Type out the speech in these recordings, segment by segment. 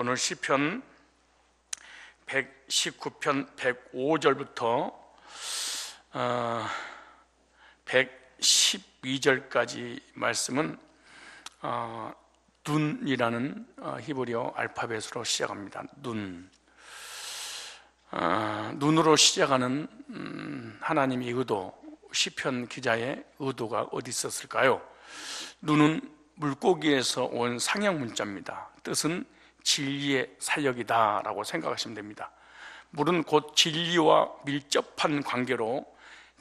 오늘 시편 119편 105절부터 112절까지 말씀은 눈이라는 히브리어 알파벳으로 시작합니다. 눈으로 시작하는 하나님의 의도, 시편 기자의 의도가 어디 있었을까요? 눈은 물고기에서 온 상형 문자입니다. 뜻은 진리의 사역이다 라고 생각하시면 됩니다. 물은 곧 진리와 밀접한 관계로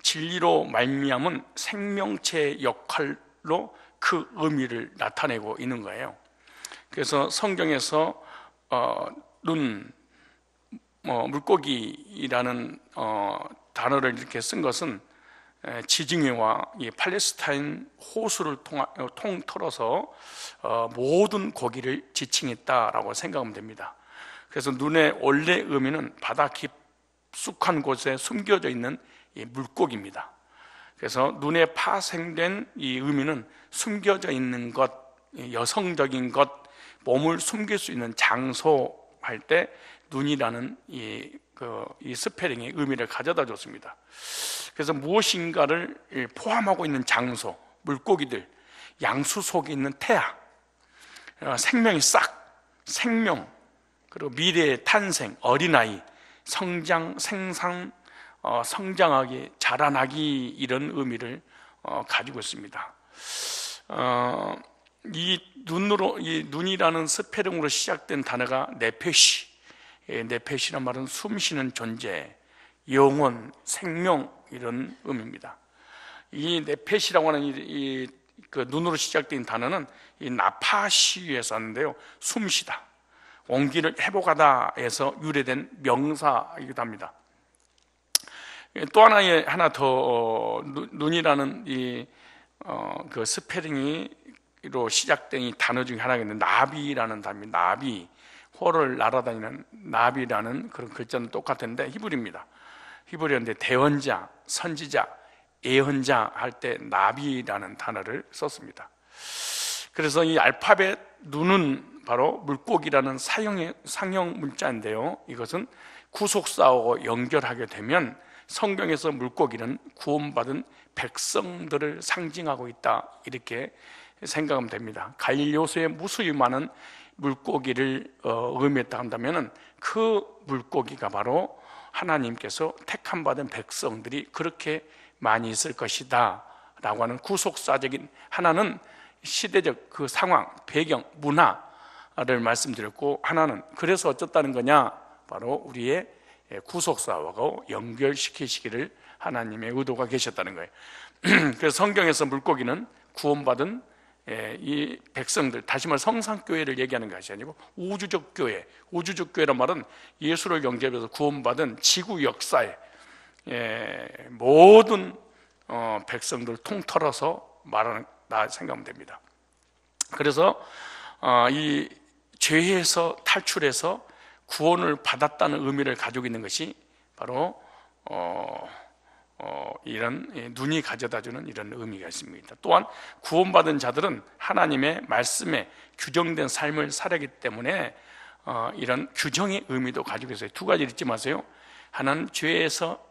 진리로 말미암은 생명체의 역할로 그 의미를 나타내고 있는 거예요. 그래서 성경에서 물고기라는 단어를 이렇게 쓴 것은 지중해와 팔레스타인 호수를 통틀어서 모든 고기를 지칭했다라고 생각하면 됩니다. 그래서 눈의 원래 의미는 바다 깊숙한 곳에 숨겨져 있는 물고기입니다. 그래서 눈에 파생된 이 의미는 숨겨져 있는 것, 여성적인 것, 몸을 숨길 수 있는 장소 할 때 눈이라는 이 스페링의 의미를 가져다 줬습니다. 그래서 무엇인가를 포함하고 있는 장소, 물고기들, 양수 속에 있는 태아, 생명의 싹, 생명, 그리고 미래의 탄생, 어린아이, 성장, 생산, 성장하기, 자라나기, 이런 의미를 가지고 있습니다. 이 눈이라는 스페링으로 시작된 단어가 네페시, 네페시란 말은 숨쉬는 존재, 영혼, 생명, 이런 의미입니다. 이 네페시라고 하는 그 눈으로 시작된 단어는 이 나파시에서 왔는데요, 숨쉬다, 온기를 회복하다 에서 유래된 명사이기도 합니다. 또 하나 더 눈이라는 그 스페링으로 시작된 이 단어 중에 하나가 있는데 나비라는 단어입니다. 나비, 호를 날아다니는 나비라는 그런 글자는 똑같은데 히브리입니다. 히브리어인데 대언자, 선지자, 예언자 할 때 나비라는 단어를 썼습니다. 그래서 이 알파벳 눈은 바로 물고기라는 상형 문자인데요, 이것은 구속사하고 연결하게 되면 성경에서 물고기는 구원받은 백성들을 상징하고 있다, 이렇게 생각하면 됩니다. 갈릴리호수에 무수히 많은 물고기를 의미했다 한다면 그 물고기가 바로 하나님께서 택함 받은 백성들이 그렇게 많이 있을 것이다 라고 하는 구속사적인, 하나는 시대적 그 상황, 배경, 문화를 말씀드렸고, 하나는 그래서 어쩌다는 거냐, 바로 우리의 구속사하고 연결시키시기를 하나님의 의도가 계셨다는 거예요. 그래서 성경에서 물고기는 구원받은 이 백성들, 다시 말해 성상교회를 얘기하는 것이 아니고 우주적 교회, 우주적 교회란 말은 예수를 영접해서 구원받은 지구 역사의 모든 백성들을 통틀어서 말한다 생각하면 됩니다. 그래서 이 죄에서 탈출해서 구원을 받았다는 의미를 가지고 있는 것이 바로 이런 눈이 가져다주는 이런 의미가 있습니다. 또한 구원받은 자들은 하나님의 말씀에 규정된 삶을 살아가기 때문에 이런 규정의 의미도 가지고 있어요. 두 가지를 잊지 마세요. 하나는 죄에서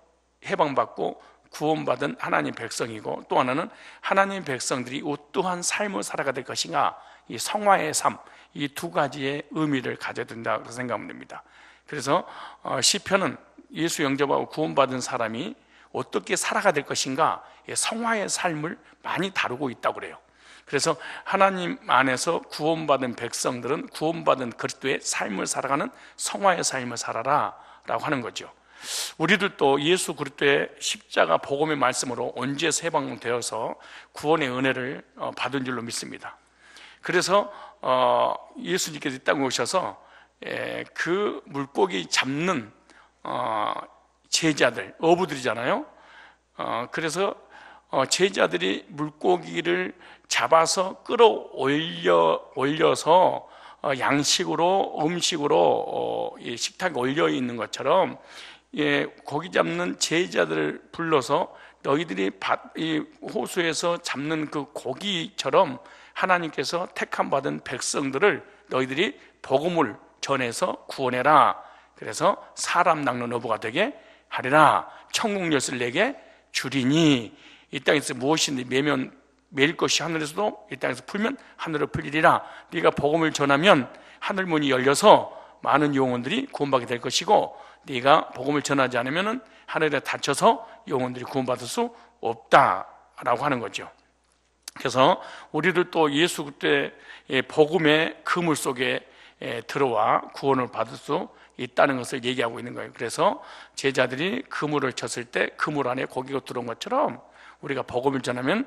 해방받고 구원받은 하나님 백성이고, 또 하나는 하나님 백성들이 어떠한 삶을 살아가야 될 것인가, 이 성화의 삶, 이 두 가지의 의미를 가져든다고 생각하면 됩니다. 그래서 시편은 예수 영접하고 구원받은 사람이 어떻게 살아가야 될 것인가, 성화의 삶을 많이 다루고 있다고 그래요. 그래서 하나님 안에서 구원받은 백성들은 구원받은 그리스도의 삶을 살아가는 성화의 삶을 살아라 라고 하는 거죠. 우리들도 예수 그리스도의 십자가 복음의 말씀으로 언제에서 해방되어서 구원의 은혜를 받은 줄로 믿습니다. 그래서 예수님께서 이 땅에 오셔서 그 물고기 잡는 제자들, 어부들이잖아요. 그래서 제자들이 물고기를 잡아서 끌어올려서 양식으로, 음식으로 식탁에 올려 있는 것처럼, 고기 잡는 제자들을 불러서 너희들이 이 호수에서 잡는 그 고기처럼 하나님께서 택함 받은 백성들을 너희들이 복음을 전해서 구원해라. 그래서 사람 낚는 어부가 되게 하리라. 천국 열쇠를 내게 주리니 이 땅에서 무엇이든지 매면 매일 것이 하늘에서도 이 땅에서 풀면 하늘로 풀리리라. 네가 복음을 전하면 하늘 문이 열려서 많은 영혼들이 구원받게 될 것이고, 네가 복음을 전하지 않으면 하늘에 닫혀서 영혼들이 구원받을 수 없다라고 하는 거죠. 그래서 우리를 또 예수 그리스도의 복음의 그물 속에 들어와 구원을 받을 수 있다는 것을 얘기하고 있는 거예요. 그래서 제자들이 그물을 쳤을 때 그물 안에 고기가 들어온 것처럼 우리가 복음을 전하면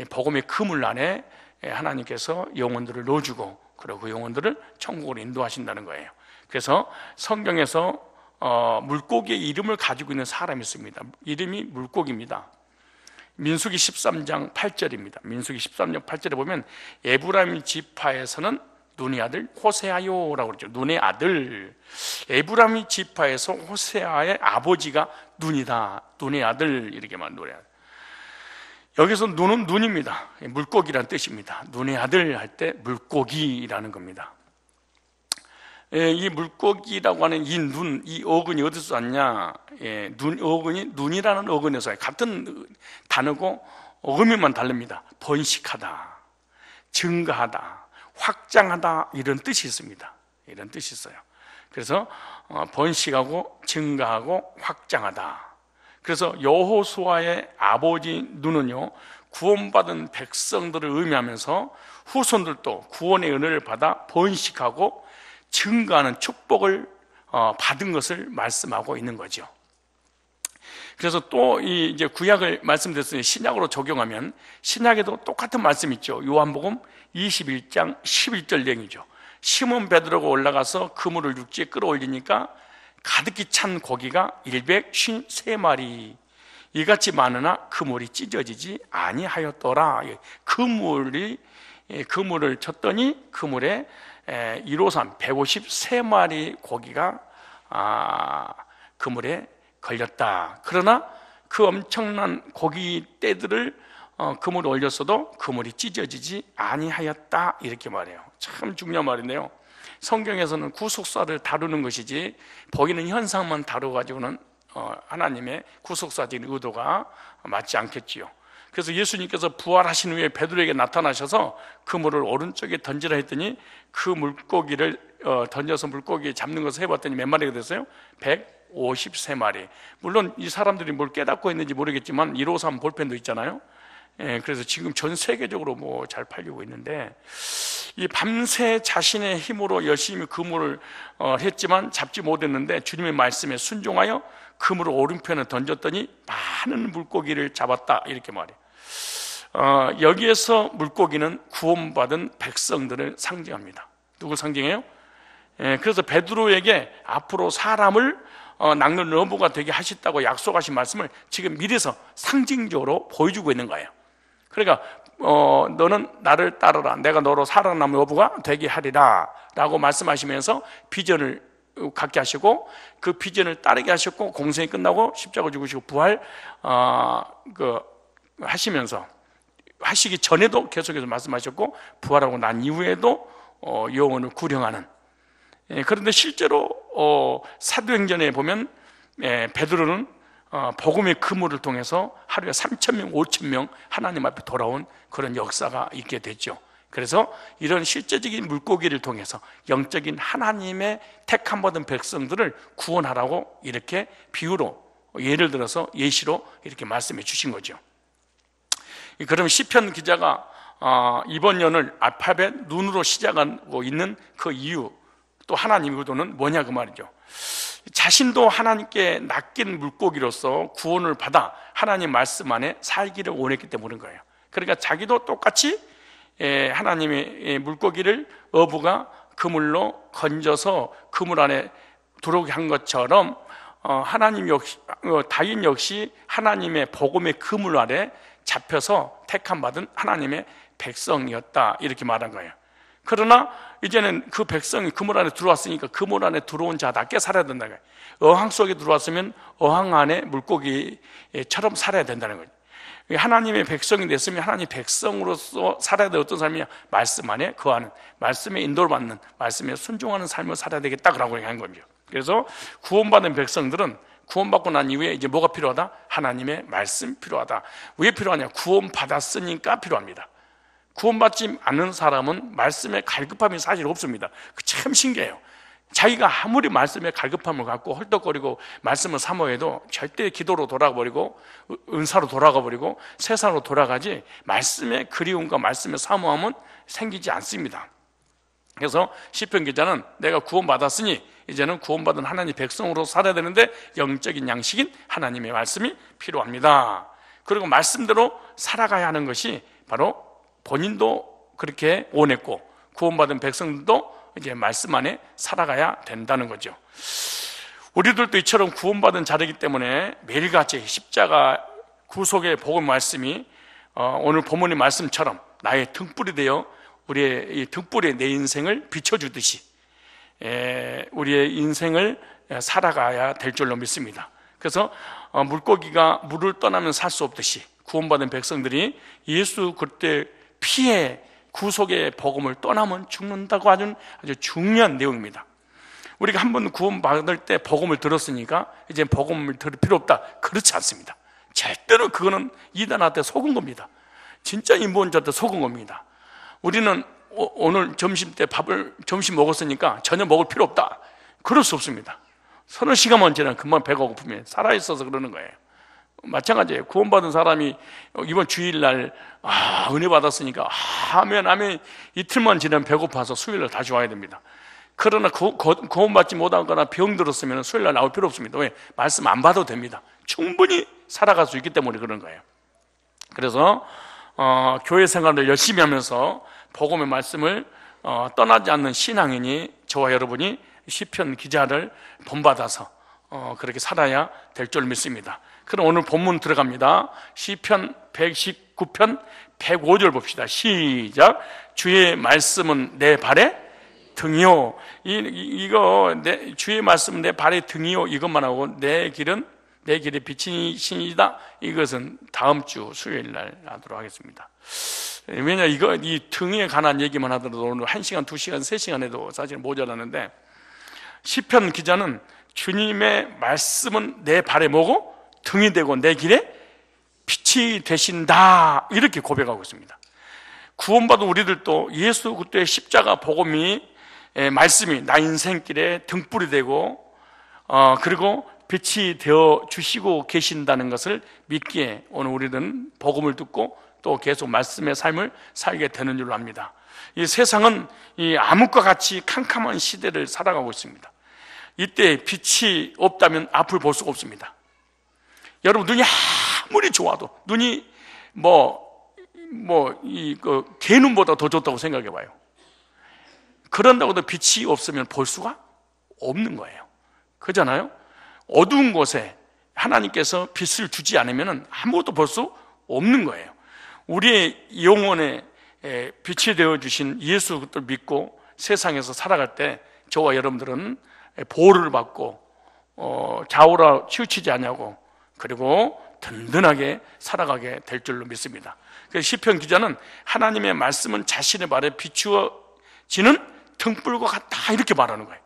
복음의 그물 안에 하나님께서 영혼들을 넣어주고, 그리고 그 영혼들을 천국으로 인도하신다는 거예요. 그래서 성경에서 물고기의 이름을 가지고 있는 사람이 있습니다. 이름이 물고기입니다. 민수기 13장 8절입니다. 민수기 13장 8절에 보면 에브라임 지파에서는 눈의 아들 호세아요라고 그러죠. 눈의 아들. 에브라임 지파에서 호세아의 아버지가 눈이다. 눈의 아들, 이렇게 말 눈의 아들. 여기서 눈은 눈입니다. 물고기라는 뜻입니다. 눈의 아들 할 때 물고기라는 겁니다. 이 물고기라고 하는 이 눈, 이 어근이 어디서 왔냐? 어근이 눈이라는 어근에서 같은 단어고 의미만 다릅니다. 번식하다, 증가하다, 확장하다, 이런 뜻이 있습니다. 이런 뜻이 있어요. 그래서 번식하고 증가하고 확장하다. 그래서 여호수아의 아버지 눈은요, 구원받은 백성들을 의미하면서 후손들도 구원의 은혜를 받아 번식하고 증가하는 축복을 받은 것을 말씀하고 있는 거죠. 그래서 또 이제 구약을 말씀드렸으니 신약으로 적용하면 신약에도 똑같은 말씀 있죠. 요한복음 21장 11절 내용이죠. 시몬 베드로가 올라가서 그물을 육지에 끌어올리니까 가득히 찬 고기가 153마리 이같이 많으나 그물이 찢어지지 아니하였더라. 그물을 쳤더니 그물에 153 153마리 고기가 그물에 걸렸다. 그러나 그 엄청난 고기 떼들을 그물에 올렸어도 그물이 찢어지지 아니하였다, 이렇게 말해요. 참 중요한 말인데요, 성경에서는 구속사를 다루는 것이지 보이는 현상만 다뤄가지고는 하나님의 구속사적인 의도가 맞지 않겠지요. 그래서 예수님께서 부활하신 후에 베드로에게 나타나셔서 그물을 오른쪽에 던지라 했더니 그 물고기를 던져서 물고기 잡는 것을 해봤더니 몇 마리가 됐어요? 153마리. 물론 이 사람들이 뭘 깨닫고 있는지 모르겠지만 153 볼펜도 있잖아요. 그래서 지금 전 세계적으로 뭐 잘 팔리고 있는데, 이 밤새 자신의 힘으로 열심히 그물을 했지만 잡지 못했는데 주님의 말씀에 순종하여 그물을 오른편에 던졌더니 많은 물고기를 잡았다, 이렇게 말해요. 여기에서 물고기는 구원받은 백성들을 상징합니다. 누굴 상징해요? 그래서 베드로에게 앞으로 사람을 낚는 어부가 되게 하셨다고 약속하신 말씀을 지금 미래서 상징적으로 보여주고 있는 거예요. 그러니까 너는 나를 따르라, 내가 너로 살아남는 어부가 되게 하리라 라고 말씀하시면서 비전을 갖게 하시고, 그 비전을 따르게 하셨고, 공생이 끝나고 십자가 죽으시고 부활 하시면서, 하시기 전에도 계속해서 말씀하셨고, 부활하고 난 이후에도 영혼을 구령하는. 그런데 실제로 사도행전에 보면 베드로는 복음의 그물을 통해서 하루에 3,000명, 5,000명 하나님 앞에 돌아온 그런 역사가 있게 됐죠. 그래서 이런 실제적인 물고기를 통해서 영적인 하나님의 택함 받은 백성들을 구원하라고 이렇게 비유로, 예를 들어서 예시로 이렇게 말씀해 주신 거죠. 그럼 시편 기자가 이번 연을 알파벳 눈으로 시작하고 있는 그 이유, 또 하나님 의도는 뭐냐, 그 말이죠. 자신도 하나님께 낚인 물고기로서 구원을 받아 하나님 말씀 안에 살기를 원했기 때문인 거예요. 그러니까 자기도 똑같이 하나님의 물고기를 어부가 그물로 건져서 그물 안에 들어오게 한 것처럼 하나님 역시, 다윗 역시 하나님의 복음의 그물 아래 잡혀서 택함 받은 하나님의 백성이었다, 이렇게 말한 거예요. 그러나 이제는 그 백성이 그물 안에 들어왔으니까 그물 안에 들어온 자답게 살아야 된다는 거예요. 어항 속에 들어왔으면 어항 안에 물고기처럼 살아야 된다는 거예요. 하나님의 백성이 됐으면 하나님의 백성으로서 살아야 될 어떤 삶이냐? 말씀 안에 거하는, 말씀에 인도를 받는, 말씀에 순종하는 삶을 살아야 되겠다라고 얘기한 겁니다. 그래서 구원받은 백성들은 구원받고 난 이후에 이제 뭐가 필요하다? 하나님의 말씀 필요하다. 왜 필요하냐? 구원받았으니까 필요합니다. 구원받지 않는 사람은 말씀에 갈급함이 사실 없습니다. 참 신기해요. 자기가 아무리 말씀에 갈급함을 갖고 헐떡거리고 말씀을 사모해도 절대 기도로 돌아가버리고 은사로 돌아가버리고 세상으로 돌아가지, 말씀의 그리움과 말씀의 사모함은 생기지 않습니다. 그래서 시편 기자는 내가 구원받았으니 이제는 구원받은 하나님 백성으로 살아야 되는데 영적인 양식인 하나님의 말씀이 필요합니다. 그리고 말씀대로 살아가야 하는 것이 바로 본인도 그렇게 원했고 구원받은 백성들도 이제 말씀 안에 살아가야 된다는 거죠. 우리들도 이처럼 구원받은 자들이기 때문에 매일같이 십자가 구속의 복음 말씀이 오늘 본문의 말씀처럼 나의 등불이 되어 우리의 이 등불에 내 인생을 비춰주듯이 우리의 인생을 살아가야 될 줄로 믿습니다. 그래서 물고기가 물을 떠나면 살 수 없듯이 구원받은 백성들이 예수 그때 피해 구속의 복음을 떠나면 죽는다고 하는 아주 중요한 내용입니다. 우리가 한 번 구원받을 때 복음을 들었으니까 이제 복음을 들을 필요 없다, 그렇지 않습니다. 절대로 그거는 이단한테 속은 겁니다. 진짜 인본자한테 속은 겁니다. 우리는 오늘 점심 때 점심 먹었으니까 저녁 먹을 필요 없다, 그럴 수 없습니다. 서너 시간만 지나면 금방 배가 고프면 살아있어서 그러는 거예요. 마찬가지예요. 구원받은 사람이 이번 주일날 은혜 받았으니까 아멘 이틀만 지나면 배고파서 수요일날 다시 와야 됩니다. 그러나 구원받지 못하거나 병 들었으면 수요일날 나올 필요 없습니다. 왜? 말씀 안 받아도 됩니다. 충분히 살아갈 수 있기 때문에 그런 거예요. 그래서 교회 생활을 열심히 하면서 복음의 말씀을 떠나지 않는 신앙인이 저와 여러분이 시편 기자를 본받아서 그렇게 살아야 될 줄 믿습니다. 그럼 오늘 본문 들어갑니다. 시편 119편 105절 봅시다. 시작. 주의 말씀은 내 발의 등이요. 주의 말씀은 내 발의 등이요. 이것만 하고 내 길은 내 길의 빛이시다. 이것은 다음 주 수요일 날 하도록 하겠습니다. 왜냐, 이 등에 관한 얘기만 하더라도 오늘 1시간, 2시간, 3시간 해도 사실 모자라는데, 시편 기자는 주님의 말씀은 내 발에 뭐고? 등이 되고 내 길에 빛이 되신다, 이렇게 고백하고 있습니다. 구원받은 우리들도 예수 그리스도의 십자가 복음이 말씀이 나 인생길에 등불이 되고 그리고 빛이 되어 주시고 계신다는 것을 믿기에 오늘 우리는 복음을 듣고 또 계속 말씀의 삶을 살게 되는 줄로 압니다. 이 세상은 이 암흑과 같이 캄캄한 시대를 살아가고 있습니다. 이때 빛이 없다면 앞을 볼 수가 없습니다. 여러분, 눈이 아무리 좋아도 눈이 개 눈보다 더 좋다고 생각해 봐요. 그런다고 해도 빛이 없으면 볼 수가 없는 거예요. 그렇잖아요? 어두운 곳에 하나님께서 빛을 주지 않으면 아무것도 볼 수 없는 거예요. 우리의 영혼에 빛이 되어주신 예수 그리스도를 믿고 세상에서 살아갈 때 저와 여러분들은 보호를 받고 좌우라 치우치지 않냐고, 그리고 든든하게 살아가게 될 줄로 믿습니다. 그래서 시편 기자는 하나님의 말씀은 자신의 발에 비추어지는 등불과 같다, 이렇게 말하는 거예요.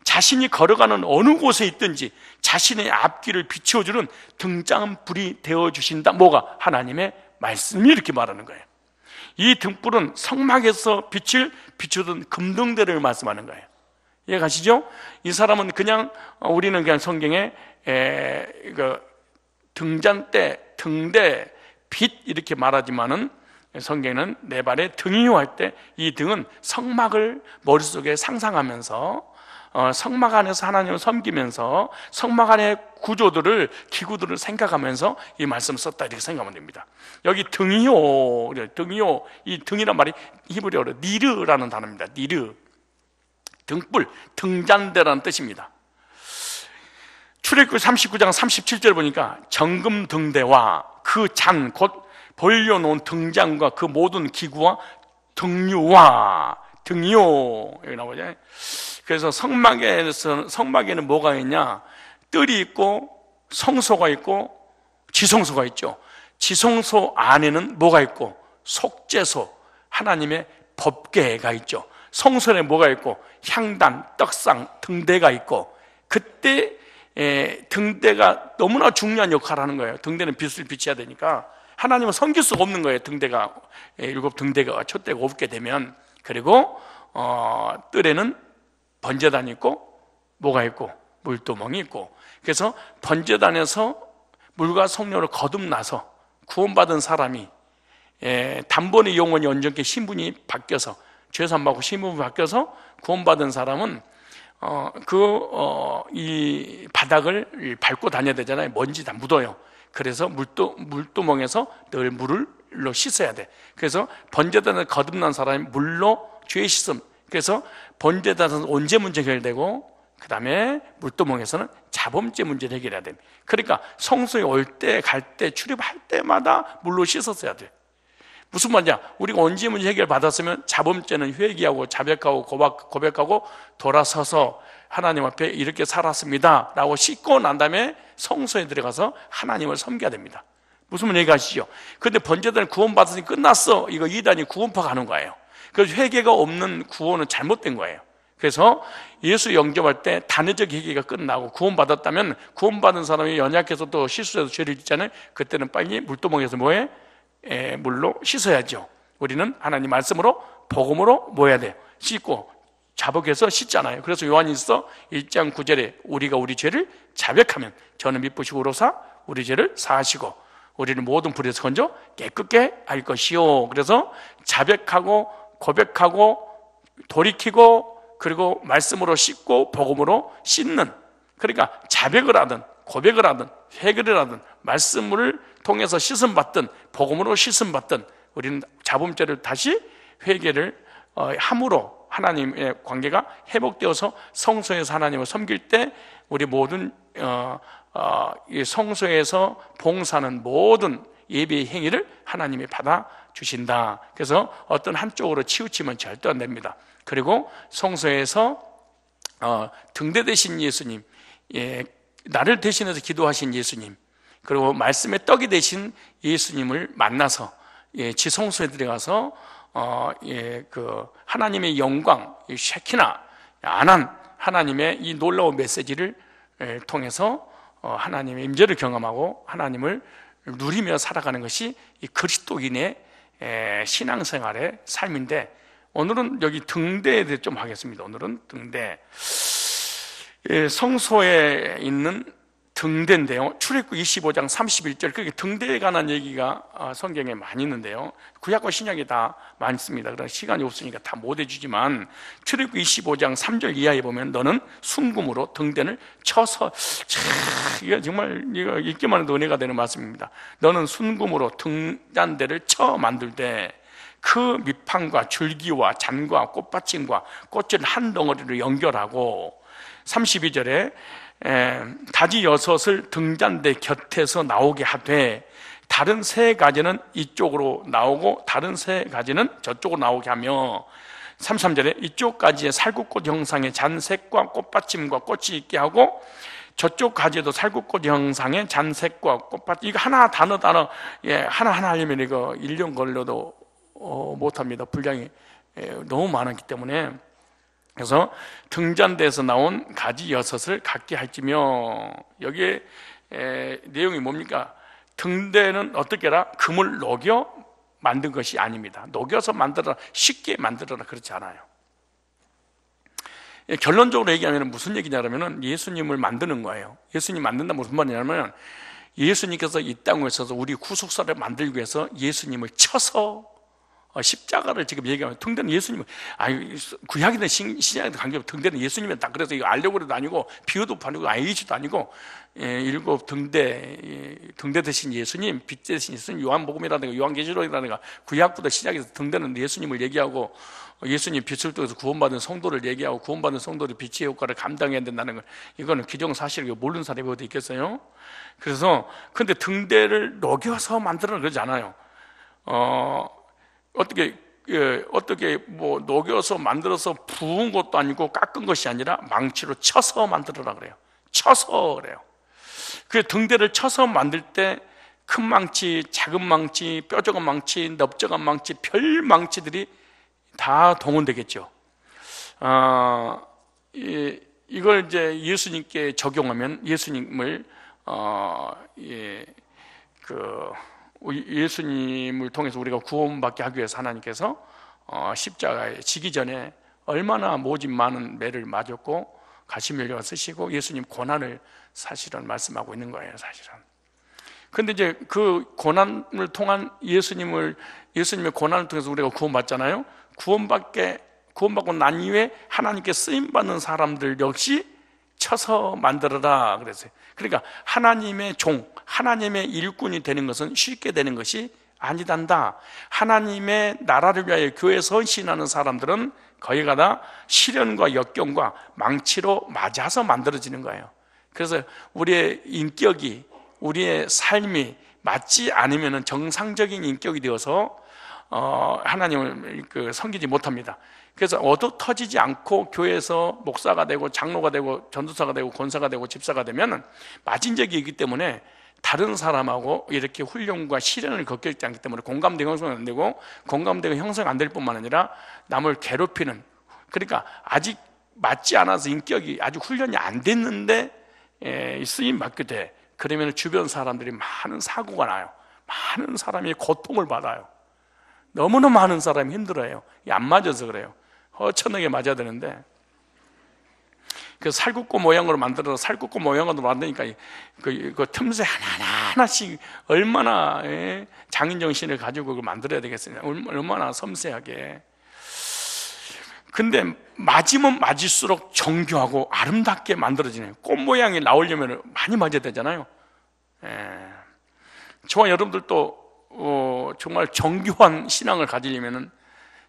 자신이 걸어가는 어느 곳에 있든지 자신의 앞길을 비추어주는 등잔불이 되어주신다. 뭐가? 하나님의 말씀이, 이렇게 말하는 거예요. 이 등불은 성막에서 빛을 비추던 금등대를 말씀하는 거예요. 이해가시죠? 이 사람은 우리는 그냥 성경에 등잔대, 등대, 빛 이렇게 말하지만은 성경에는 내 발에 등이요 할 때 이 등은 성막을 머릿속에 상상하면서 성막 안에서 하나님을 섬기면서 성막 안의 구조들을, 기구들을 생각하면서 이 말씀을 썼다, 이렇게 생각하면 됩니다. 여기 등이요, 이 등이란 말이 히브리어로 니르라는 단어입니다. 니르, 등불, 등잔대라는 뜻입니다. 출애굽기 39장 37절 보니까 정금 등대와 그 잔, 곧 벌려놓은 등잔과 그 모든 기구와 등유와 등이요, 여기 나오죠. 그래서 성막에는 뭐가 있냐? 뜰이 있고 성소가 있고 지성소가 있죠. 지성소 안에는 뭐가 있고? 속죄소, 하나님의 법궤가 있죠. 성소에 뭐가 있고? 향단, 떡상, 등대가 있고, 그때 등대가 너무나 중요한 역할을 하는 거예요. 등대는 빛을 비춰야 되니까 하나님은 섬길 수가 없는 거예요. 등대가, 일곱 등대가 촛대가 없게 되면. 그리고 뜰에는 번제단이 있고 뭐가 있고? 물두멍이 있고. 그래서 번제단에서 물과 성령으로 거듭나서 구원받은 사람이 단번에 영원히 온전케 신분이 바뀌어서, 죄산받고 신분이 바뀌어서 구원받은 사람은 이 바닥을 밟고 다녀야 되잖아요. 먼지 다 묻어요. 그래서 물두멍에서 늘 물로 씻어야 돼. 그래서 번제단에 거듭난 사람이 물로 죄 씻음. 그래서 번제단에서는 온죄 문제 해결되고, 그 다음에 물두멍에서는 자범죄 문제를 해결해야 됩니다. 그러니까 성소에 올 때, 갈 때, 출입할 때마다 물로 씻었어야 돼. 무슨 말이냐? 우리가 온죄 문제 해결 받았으면 자범죄는 회개하고 자백하고 고백하고 돌아서서 하나님 앞에 이렇게 살았습니다 라고 씻고 난 다음에 성소에 들어가서 하나님을 섬겨야 됩니다. 무슨 말 얘기하시죠? 그런데 번제단을 구원받았으니 끝났어, 이거 이단이 구원파 가는 거예요. 그래서 회개가 없는 구원은 잘못된 거예요. 그래서 예수 영접할 때 단회적 회개가 끝나고 구원받았다면, 구원받은 사람이 연약해서 또 실수해서 죄를 짓잖아요. 그때는 빨리 물두멍에서 뭐해? 물로 씻어야죠. 우리는 하나님 말씀으로, 복음으로 뭐 해야 돼요? 씻고 자복해서 씻잖아요. 그래서 요한일서 1장 9절에 우리가 우리 죄를 자백하면 저는 미쁘시고 의로사 우리 죄를 사하시고 우리는 모든 불에서 건져 깨끗게 할 것이요. 그래서 자백하고 고백하고 돌이키고, 그리고 말씀으로 씻고 복음으로 씻는, 그러니까 자백을 하든 고백을 하든 회개를 하든 말씀을 통해서 씻음받든 복음으로 씻음받든 우리는 자범죄를 다시 회개를 함으로 하나님의 관계가 회복되어서 성소에서 하나님을 섬길 때 우리 모든 이 성소에서 봉사하는 모든 예배의 행위를 하나님이 받아주신다. 그래서 어떤 한쪽으로 치우치면 절대 안 됩니다. 그리고 성소에서 등대 되신 예수님, 나를 대신해서 기도하신 예수님, 그리고 말씀의 떡이 되신 예수님을 만나서 지성소에 들어가서 그 하나님의 영광, 쉐키나 안한 하나님의 이 놀라운 메시지를 통해서 하나님의 임재를 경험하고 하나님을 누리며 살아가는 것이 이 그리스도인의 신앙생활의 삶인데, 오늘은 여기 등대에 대해 좀 하겠습니다. 오늘은 등대, 성소에 있는 등대인데요, 출애굽기 25장 31절, 그게 등대에 관한 얘기가 성경에 많이 있는데요, 구약과 신약이 다 많습니다. 그러나 시간이 없으니까 다 못 해주지만 출애굽기 25장 3절 이하에 보면 너는 순금으로 등대를 쳐서, 이거 정말 이거 읽기만 해도 은혜가 되는 말씀입니다. 너는 순금으로 등잔대를 쳐 만들되 그 밑판과 줄기와 잔과 꽃받침과 꽃을 한 덩어리로 연결하고, 32절에 가지 6을 등잔대 곁에서 나오게 하되 다른 3가지는 이쪽으로 나오고 다른 3가지는 저쪽으로 나오게 하며, 33절에 이쪽 가지에 살구꽃 형상의 잔색과 꽃받침과 꽃이 있게 하고 저쪽 가지에도 살구꽃 형상의 잔색과 꽃받침, 이거 하나 단어 하나하나 하려면 이거 1년 걸려도 못합니다. 분량이 너무 많았기 때문에. 그래서 등잔대에서 나온 가지 6을 갖게 할지며, 여기에 내용이 뭡니까? 등대는 어떻게 해라? 금을 녹여 만든 것이 아닙니다. 녹여서 만들어라, 쉽게 만들어라, 그렇지 않아요. 결론적으로 얘기하면 무슨 얘기냐면 예수님을 만드는 거예요. 예수님 만든다 무슨 말이냐면, 예수님께서 이 땅에 있어서 우리 구속사를 만들기 위해서 예수님을 쳐서 십자가를 지금 얘기하면, 등대는 예수님은, 구약이든 신약이든 관계없이 등대는 예수님은 딱, 그래서 이거 알려고 해도 아니고 비유도 아니고 아이지도 아니고, 7 등대 대신 예수님, 빛 대신 예수님, 요한복음이라든가 요한계시록이라든가 구약부터 신약에서 등대는 예수님을 얘기하고, 예수님 빛을 통해서 구원받은 성도를 얘기하고 구원받은 성도들이 빛의 효과를 감당해야 된다는 걸, 이거는 기정사실이고 모르는 사람이 어디 있겠어요? 그래서 근데 등대를 녹여서 만들어라 그러지 않아요. 어떻게 뭐 녹여서 만들어서 부은 것도 아니고 깎은 것이 아니라 망치로 쳐서 만들어라 그래요. 쳐서 그래요. 그 등대를 쳐서 만들 때 큰 망치, 작은 망치, 뾰족한 망치, 넓적한 망치, 별 망치들이 다 동원되겠죠. 이걸 이제 예수님께 적용하면 예수님을 예수님을 통해서 우리가 구원받게 하기 위해서 하나님께서 십자가에 지기 전에 얼마나 모진 많은 매를 맞았고 가시면류관 쓰시고 예수님 고난을 사실은 말씀하고 있는 거예요, 사실은. 근데 이제 그 고난을 통한 예수님의 고난을 통해서 우리가 구원받잖아요. 구원받고 난 이후에 하나님께 쓰임받는 사람들 역시 쳐서 만들어라 그랬어요. 그러니까 하나님의 종, 하나님의 일꾼이 되는 것은 쉽게 되는 것이 아니단다. 하나님의 나라를 위하여 교회에 헌신하는 사람들은 거기가 다 시련과 역경과 망치로 맞아서 만들어지는 거예요. 그래서 우리의 인격이, 우리의 삶이 맞지 않으면 정상적인 인격이 되어서 하나님을 섬기지 못합니다. 그래서 터지지 않고 교회에서 목사가 되고 장로가 되고 전도사가 되고 권사가 되고 집사가 되면 맞은 적이 있기 때문에 다른 사람하고 이렇게 훈련과 시련을 겪지 않기 때문에 공감대가 형성 안 되고, 공감대가 형성 안 될 뿐만 아니라 남을 괴롭히는, 그러니까 아직 맞지 않아서 인격이 아직 훈련이 안 됐는데 쓰임 받게 돼. 그러면 주변 사람들이 많은 사고가 나요. 많은 사람이 고통을 받아요. 너무나 많은 사람이 힘들어요. 안 맞아서 그래요. 허천하게 맞아야 되는데, 그 살구꽃 모양으로 만들어서 살구꽃 모양으로 만드니까 그 틈새 하나하나씩 얼마나 장인정신을 가지고 그걸 만들어야 되겠어요. 얼마나 섬세하게. 근데 맞으면 맞을수록 정교하고 아름답게 만들어지네요. 꽃 모양이 나오려면 많이 맞아야 되잖아요. 저와 여러분들도 정말 정교한 신앙을 가지려면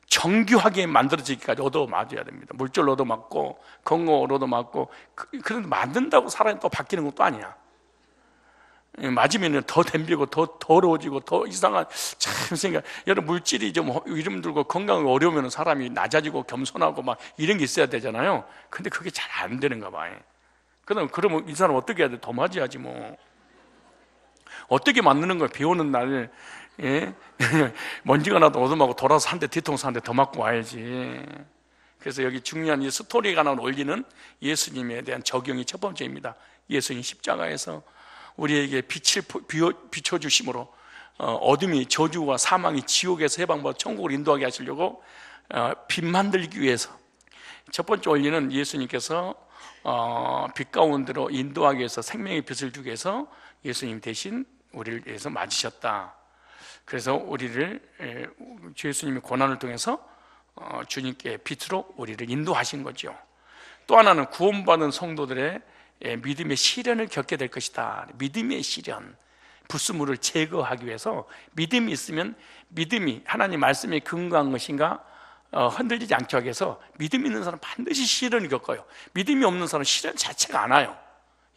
정교하게 만들어지기까지 얻어맞아야 됩니다. 물질로 얻어맞고 건강으로 얻어맞고. 그런데 만든다고 사람이 또 바뀌는 것도 아니야. 맞으면 더 덤비고 더 더러워지고 더 이상한, 참 생각. 여러분, 물질이 좀 이름 들고 건강이 어려우면 사람이 낮아지고 겸손하고 막 이런 게 있어야 되잖아요. 근데 그게 잘 안 되는가 봐요. 그러면 이 사람 어떻게 해야 돼? 더 맞아야지 뭐. 어떻게 만드는 거야? 비 오는 날 먼지가 나도 얻어맞고 돌아서 한 대 뒤통수 한 대 더 맞고 와야지. 그래서 여기 중요한 이 스토리가 나온 원리는 예수님에 대한 적용이 첫 번째입니다. 예수님 십자가에서 우리에게 빛을 비춰주심으로 어둠이, 저주와 사망이 지옥에서 해방받아 천국으로 인도하게 하시려고 빛 만들기 위해서 첫 번째 원리는 예수님께서 빛 가운데로 인도하기 위해서 생명의 빛을 주기 위해서 예수님 대신 우리를 위해서 맞으셨다. 그래서 우리를 주 예수님의 고난을 통해서 주님께 빛으로 우리를 인도하신 거죠. 또 하나는 구원받은 성도들의 믿음의 시련을 겪게 될 것이다. 믿음의 시련, 불순물을 제거하기 위해서 믿음이 있으면, 믿음이 하나님 말씀에 근거한 것인가 흔들리지 않게 하기 위해서 믿음이 있는 사람은 반드시 시련을 겪어요. 믿음이 없는 사람은 시련 자체가 안 와요.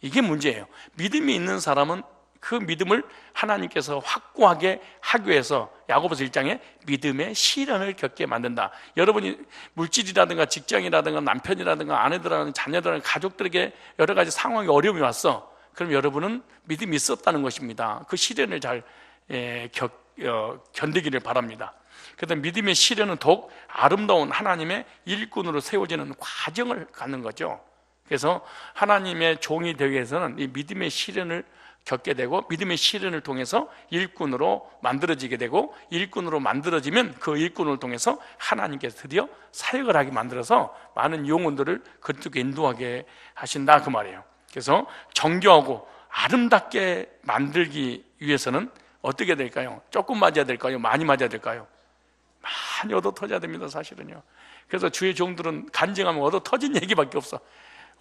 이게 문제예요. 믿음이 있는 사람은 그 믿음을 하나님께서 확고하게 하기 위해서 야고보서 1장에 믿음의 시련을 겪게 만든다. 여러분이 물질이라든가 직장이라든가 남편이라든가 아내들이라든가 자녀들이라든가 가족들에게 여러 가지 상황이 어려움이 왔어. 그럼 여러분은 믿음이 있었다는 것입니다. 그 시련을 잘 견디기를 바랍니다. 그래서 믿음의 시련은 더욱 아름다운 하나님의 일꾼으로 세워지는 과정을 갖는 거죠. 그래서 하나님의 종이 되기 위해서는 이 믿음의 시련을 겪게 되고, 믿음의 시련을 통해서 일꾼으로 만들어지게 되고, 일꾼으로 만들어지면 그 일꾼을 통해서 하나님께서 드디어 사역을 하게 만들어서 많은 영혼들을 그쪽에 인도하게 하신다, 그 말이에요. 그래서 정교하고 아름답게 만들기 위해서는 어떻게 될까요? 조금 맞아야 될까요? 많이 맞아야 될까요? 많이 얻어 터져야 됩니다, 사실은요. 그래서 주의 종들은 간증하면 얻어 터진 얘기밖에 없어.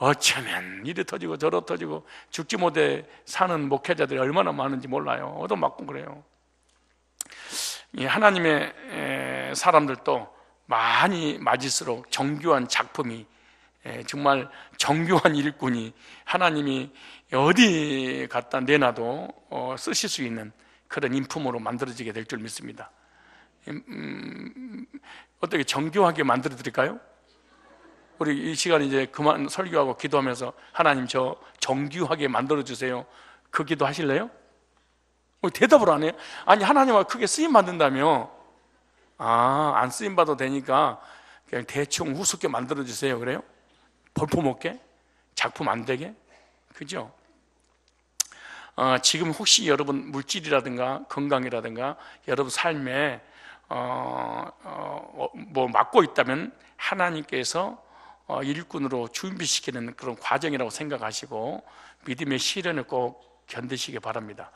어쩌면 이리 터지고 저리 터지고 죽지 못해 사는 목회자들이 얼마나 많은지 몰라요. 얻어맞고 그래요. 하나님의 사람들도 많이 맞을수록 정교한 작품이, 정말 정교한 일꾼이 하나님이 어디 갖다 내놔도 쓰실 수 있는 그런 인품으로 만들어지게 될 줄 믿습니다. 어떻게 정교하게 만들어 드릴까요? 우리 이 시간 이제 그만 설교하고 기도하면서 하나님 저 정교하게 만들어 주세요. 그 기도 하실래요? 대답을 안 해요. 아니, 하나님과 크게 쓰임 받는다며. 안 쓰임 받아도 되니까 그냥 대충 우습게 만들어 주세요. 그래요? 벌퍼먹게? 작품 안 되게? 그죠? 지금 혹시 여러분 물질이라든가 건강이라든가 여러분 삶에 뭐 맡고 있다면 하나님께서 일꾼으로 준비시키는 그런 과정이라고 생각하시고 믿음의 시련을 꼭 견디시기 바랍니다.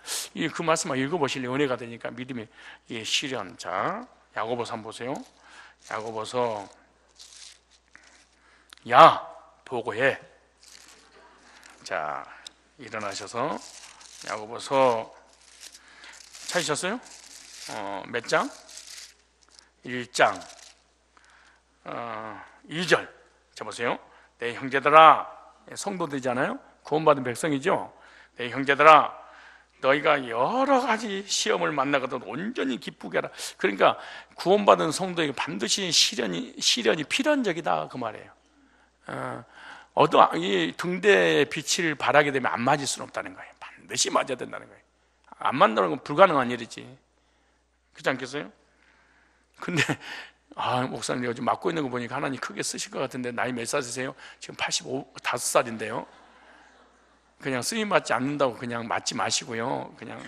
그 말씀을 읽어보시면 은혜가 되니까 믿음의 시련. 자, 야고보서 한번 보세요. 야고보서, 야 보고해. 자, 일어나셔서 야고보서 찾으셨어요? 몇 장? 1장 2절. 자, 보세요. 내 형제들아, 성도들이잖아요. 구원받은 백성이죠. 내 형제들아, 너희가 여러 가지 시험을 만나거든 온전히 기쁘게 하라. 그러니까 구원받은 성도에게 반드시 시련이 필연적이다, 그 말이에요. 이 등대의 빛을 발하게 되면 안 맞을 수는 없다는 거예요. 반드시 맞아야 된다는 거예요. 안 맞는 건 불가능한 일이지. 그렇지 않겠어요? 근데 목사님 요즘 맞고 있는 거 보니까 하나님 크게 쓰실 것 같은데 나이 몇 살이세요? 지금 85살인데요. 그냥 쓰임 받지 않는다고 그냥 맞지 마시고요. 그냥.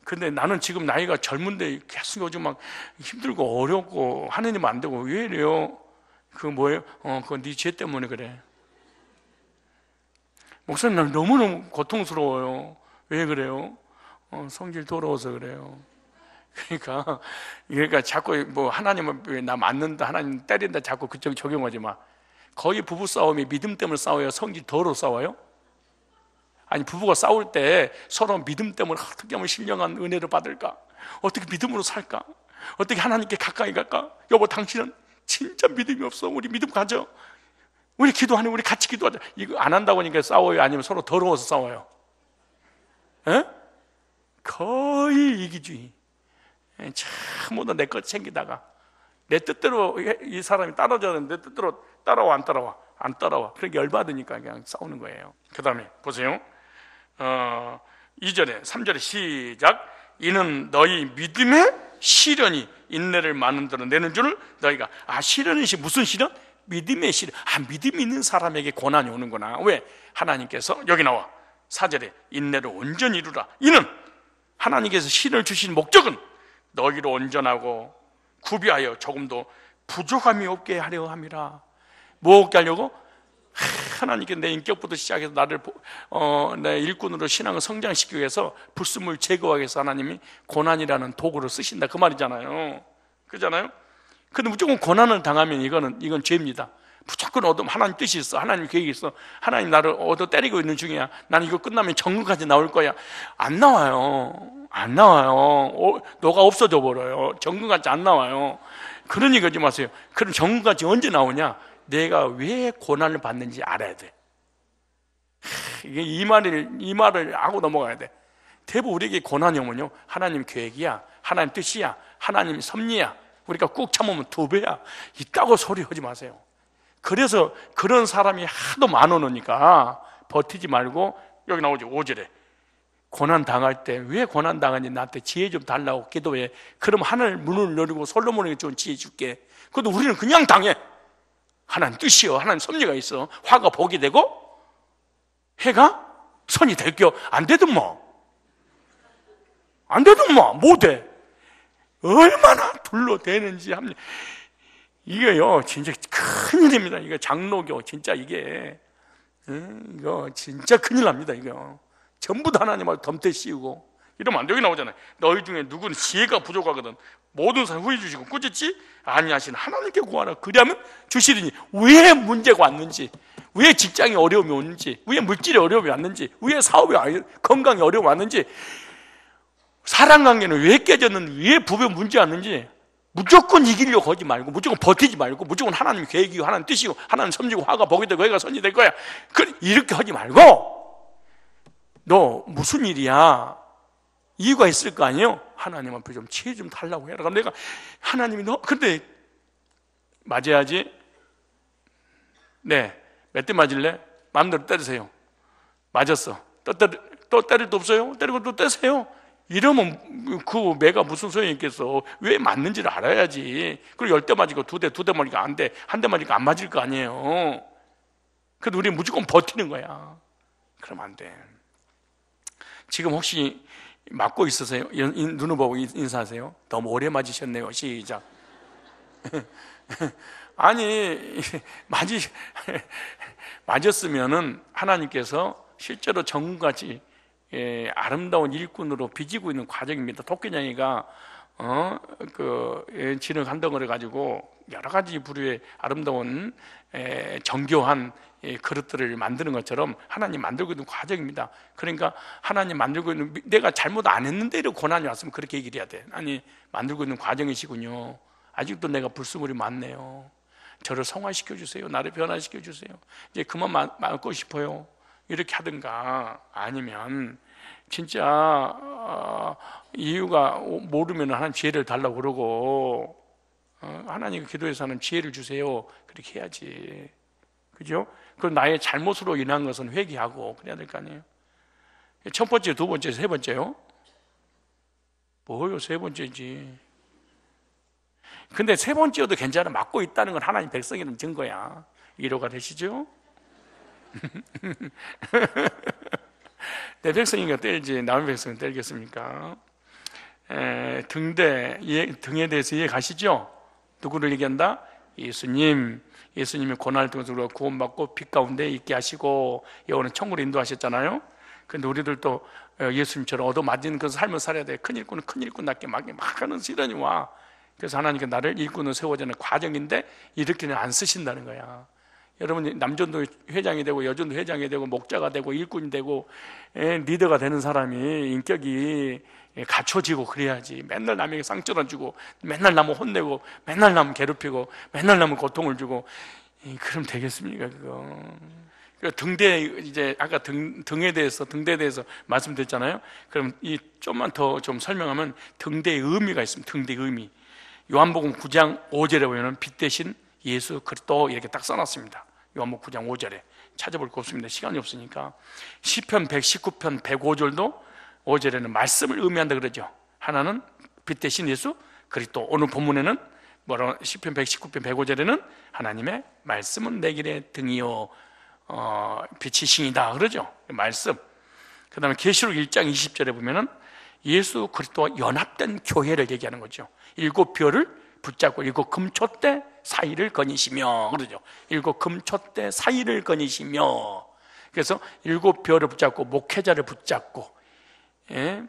근데 나는 지금 나이가 젊은데 계속 요즘 막 힘들고 어렵고 하느님 안 되고 왜 이래요? 그거 뭐예요? 그건 네 죄 때문에 그래. 목사님, 난 너무너무 고통스러워요. 왜 그래요? 성질 더러워서 그래요. 그러니까 자꾸 뭐 하나님은 왜 나 맞는다, 하나님 때린다 자꾸 그쪽 적용하지 마. 거의 부부 싸움이 믿음 때문에 싸워요? 성질 더러워 싸워요? 아니, 부부가 싸울 때 서로 믿음 때문에 어떻게 하면 신령한 은혜를 받을까? 어떻게 믿음으로 살까? 어떻게 하나님께 가까이 갈까? 여보, 당신은 진짜 믿음이 없어. 우리 믿음 가져. 우리 기도하니 우리 같이 기도하자. 이거 안 한다고 하니까 싸워요? 아니면 서로 더러워서 싸워요? 에? 거의 이기주의. 전부 다 내 것 챙기다가 내 뜻대로 이 사람이 따라줘야 되는데 내 뜻대로 따라와 안 따라와? 안 따라와. 그러니까 열받으니까 그냥 싸우는 거예요. 그 다음에 보세요. 2절에 3절에 시작. 이는 너희 믿음의 시련이 인내를 만들어 내는 줄을 너희가. 시련이 무슨 시련? 믿음의 시련. 믿음이 있는 사람에게 고난이 오는구나. 왜? 하나님께서 여기 나와 4절에 인내를 온전히 이루라. 이는 하나님께서 시련을 주신 목적은 너희를 온전하고 구비하여 조금도 부족함이 없게 하려 함이라. 뭐 없게 하려고? 하나님께 내 인격부터 시작해서 나를 내 일꾼으로 신앙을 성장시키기 위해서 불순물 제거하기 위해서 하나님이 고난이라는 도구를 쓰신다, 그 말이잖아요. 그렇잖아요? 근데 무조건 고난을 당하면 이건 죄입니다. 무조건 하나님 뜻이 있어, 하나님 계획이 있어, 하나님 나를 때리고 있는 중이야, 나는 이거 끝나면 정금까지 나올 거야. 안 나와요. 너가 없어져 버려요. 정금까지 안 나와요. 그런 얘기 하지 마세요. 그럼 정금까지 언제 나오냐? 내가 왜 고난을 받는지 알아야 돼. 이게 이 말을 하고 넘어가야 돼. 대부분 우리에게 고난이 오면요, 하나님 계획이야, 하나님 뜻이야, 하나님 섭리야, 우리가 꾹 참으면 2배야, 있다고 소리하지 마세요. 그래서 그런 사람이 하도 많으니까 버티지 말고, 여기 나오죠 5절에 고난 당할 때 왜 고난 당하니 나한테 지혜 좀 달라고 기도해. 그럼 하늘 문을 열고 솔로몬에게 좀 지혜 줄게. 그래도 우리는 그냥 당해. 하나님 뜻이요, 하나님 섭리가 있어. 화가 복이 되고 해가 선이 될겨. 안 되든 못해. 얼마나 둘러대는지 합니다. 이게요 진짜 큰일입니다. 이거 장로교 진짜 이거 진짜 큰일 납니다. 이거 전부 다 하나님하고 덤태 씌우고 이러면 안 되게 나오잖아요. 너희 중에 누구는 지혜가 부족하거든 모든 사람 후회 주시고 꾸짖지 아니하시는 하나님께 구하라. 그리하면 주시리니. 왜 문제가 왔는지, 왜 직장에 어려움이 오는지, 왜 물질에 어려움이 왔는지, 왜 사업에 건강에 어려움이 왔는지, 사랑관계는 왜 깨졌는지, 왜 부부에 문제 왔는지 무조건 이기려고 하지 말고, 무조건 버티지 말고, 무조건 하나님 계획이고 하나님 뜻이고 하나님 섬지고 화가 복이 되고 해가 선이 될 거야, 이렇게 하지 말고, 너 무슨 일이야? 이유가 있을 거 아니에요? 하나님 앞에 좀 지혜 좀 달라고 해라. 그럼 내가 하나님이 근데 맞아야지. 네, 몇 대 맞을래? 마음대로 때리세요. 맞았어. 또 때릴 도 없어요? 때리고 또 떼세요. 이러면 그 매가 무슨 소용이 있겠어. 왜 맞는지를 알아야지. 그리고 10대 맞이고 2대 맞으니까 안 돼. 한 대 맞으니까 안 맞을 거 아니에요. 그래도 우리 무조건 버티는 거야. 그러면 안 돼. 지금 혹시 맞고 있으세요? 눈을 보고 인사하세요. 너무 오래 맞으셨네요. 시작. 아니, 맞았으면은 하나님께서 실제로 정금같이 아름다운 일꾼으로 빚이고 있는 과정입니다. 토끼냥이가 진흙 한 덩어리 가지고 여러 가지 부류의 아름다운 정교한 그릇들을 만드는 것처럼 하나님 만들고 있는 과정입니다. 그러니까 하나님 만들고 있는, 내가 잘못 안 했는데 이런 고난이 왔으면 그렇게 얘기를 해야 돼. 아니, 만들고 있는 과정이시군요. 아직도 내가 불순물이 많네요. 저를 성화시켜 주세요. 나를 변화시켜 주세요. 이제 그만 맞고 싶어요. 이렇게 하든가, 아니면 진짜 이유가 모르면 하나님 지혜를 달라고 그러고, 하나님 기도해서 하는 지혜를 주세요. 그렇게 해야지. 그죠? 그럼 나의 잘못으로 인한 것은 회개하고 그래야 될 거 아니에요. 첫 번째, 두 번째, 세 번째요? 뭐요? 세 번째지. 근데 세 번째여도 괜찮아. 맞고 있다는 건 하나님 백성이라는 증거야. 이해가 되시죠? 내 백성이니까 때리지 남의 백성은 때리겠습니까? 등에 대해서 이해 가시죠? 누구를 얘기한다? 예수님이 고난을 통해서 우리가 구원받고 빛 가운데 있게 하시고 영원한 천국으로 인도하셨잖아요. 근데 우리들도 예수님처럼 얻어맞은 그 삶을 살아야 돼. 큰 일꾼은 큰 일꾼답게 막 하는 시련이 와. 그래서 하나님께 나를 일꾼으로 세워주는 과정인데 이렇게는 안 쓰신다는 거야. 여러분, 남전도 회장이 되고 여전도 회장이 되고 목자가 되고 일꾼이 되고 리더가 되는 사람이 인격이 갖춰지고 그래야지. 맨날 남에게 상처를 주고 맨날 남을 혼내고 맨날 남을 괴롭히고 맨날 남을 고통을 주고 그럼 되겠습니까 그거? 등대, 이제 아까 등에 대해서 말씀드렸잖아요. 그럼 이 좀만 더 좀 설명하면 등대의 의미가 있습니다. 등대의 의미. 요한복음 9장 5절에 보면 빛 대신 예수 그리스도 이렇게 딱 써놨습니다. 요한복음 9장 5절에 찾아볼 거 없습니다. 시간이 없으니까. 시편 119편 105절도 5절에는 말씀을 의미한다 그러죠. 하나는 빛 대신 예수 그리스도. 오늘 본문에는 뭐라고? 시편 119편 105절에는 하나님의 말씀은 내 길의 등이요 빛이 신이다 그러죠. 말씀. 그 다음에 계시록 1장 20절에 보면은 예수 그리스도와 연합된 교회를 얘기하는 거죠. 7별을 붙잡고 7 금초대 사이를 거니시며 그러죠. 7 금초대 사이를 거니시며. 그래서 7별을 붙잡고 목회자를 붙잡고 7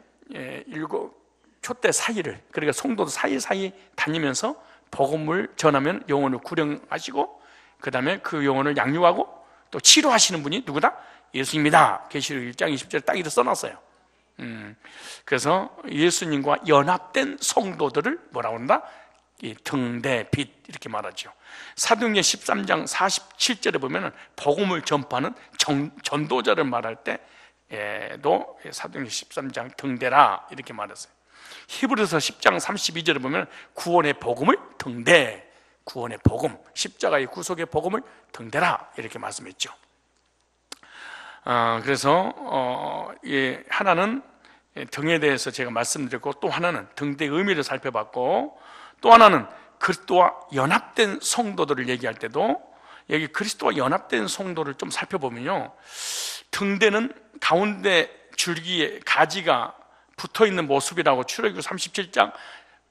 촛대 사이를, 그러니까 성도도 사이사이 다니면서 복음을 전하면 영혼을 구령하시고 그 다음에 그 영혼을 양육하고 또 치료하시는 분이 누구다? 예수입니다. 계시록 1장 20절에 딱 이렇게 써놨어요. 그래서 예수님과 연합된 성도들을 뭐라고 한다? 이 등대, 빛 이렇게 말하죠. 사도행전 13장 47절에 보면은 복음을 전파하는 전도자를 말할 때도 사도행전 13장 등대라 이렇게 말했어요. 히브리서 10장 32절에 보면 구원의 복음을 등대, 구원의 복음, 십자가의 구속의 복음을 등대라 이렇게 말씀했죠. 그래서 하나는 등에 대해서 제가 말씀드렸고, 또 하나는 등대의 의미를 살펴봤고, 또 하나는 그리스도와 연합된 성도들을 얘기할 때도 여기 그리스도와 연합된 성도를 좀 살펴보면요, 등대는 가운데 줄기에 가지가 붙어있는 모습이라고 출애굽기 37장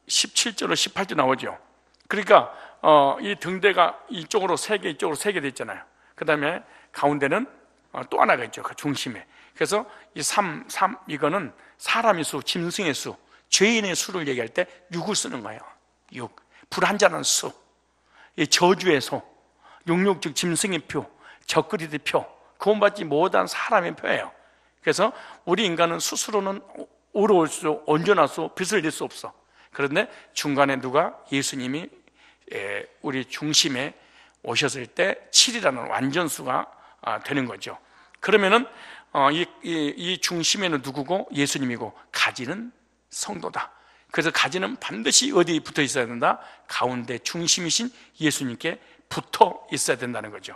17절로 18절 나오죠. 그러니까 이 등대가 이쪽으로 3개, 이쪽으로 3개 돼 있잖아요. 그 다음에 가운데는 또 하나가 있죠. 그 중심에. 그래서 이 3, 이거는 사람의 수, 짐승의 수, 죄인의 수를 얘기할 때 6을 쓰는 거예요. 6. 불완전한 수. 이 저주의 수. 육육 즉 짐승의 표, 적그리스도의 표, 구원받지 못한 사람의 표예요. 그래서 우리 인간은 스스로는 의로울 수, 온전할 수, 빛을 낼 수 없어. 그런데 중간에 누가? 예수님이 우리 중심에 오셨을 때 7이라는 완전수가 되는 거죠. 그러면은 이 중심에는 누구고? 예수님이고, 가지는 성도다. 그래서 가지는 반드시 어디에 붙어 있어야 된다? 가운데 중심이신 예수님께 붙어 있어야 된다는 거죠.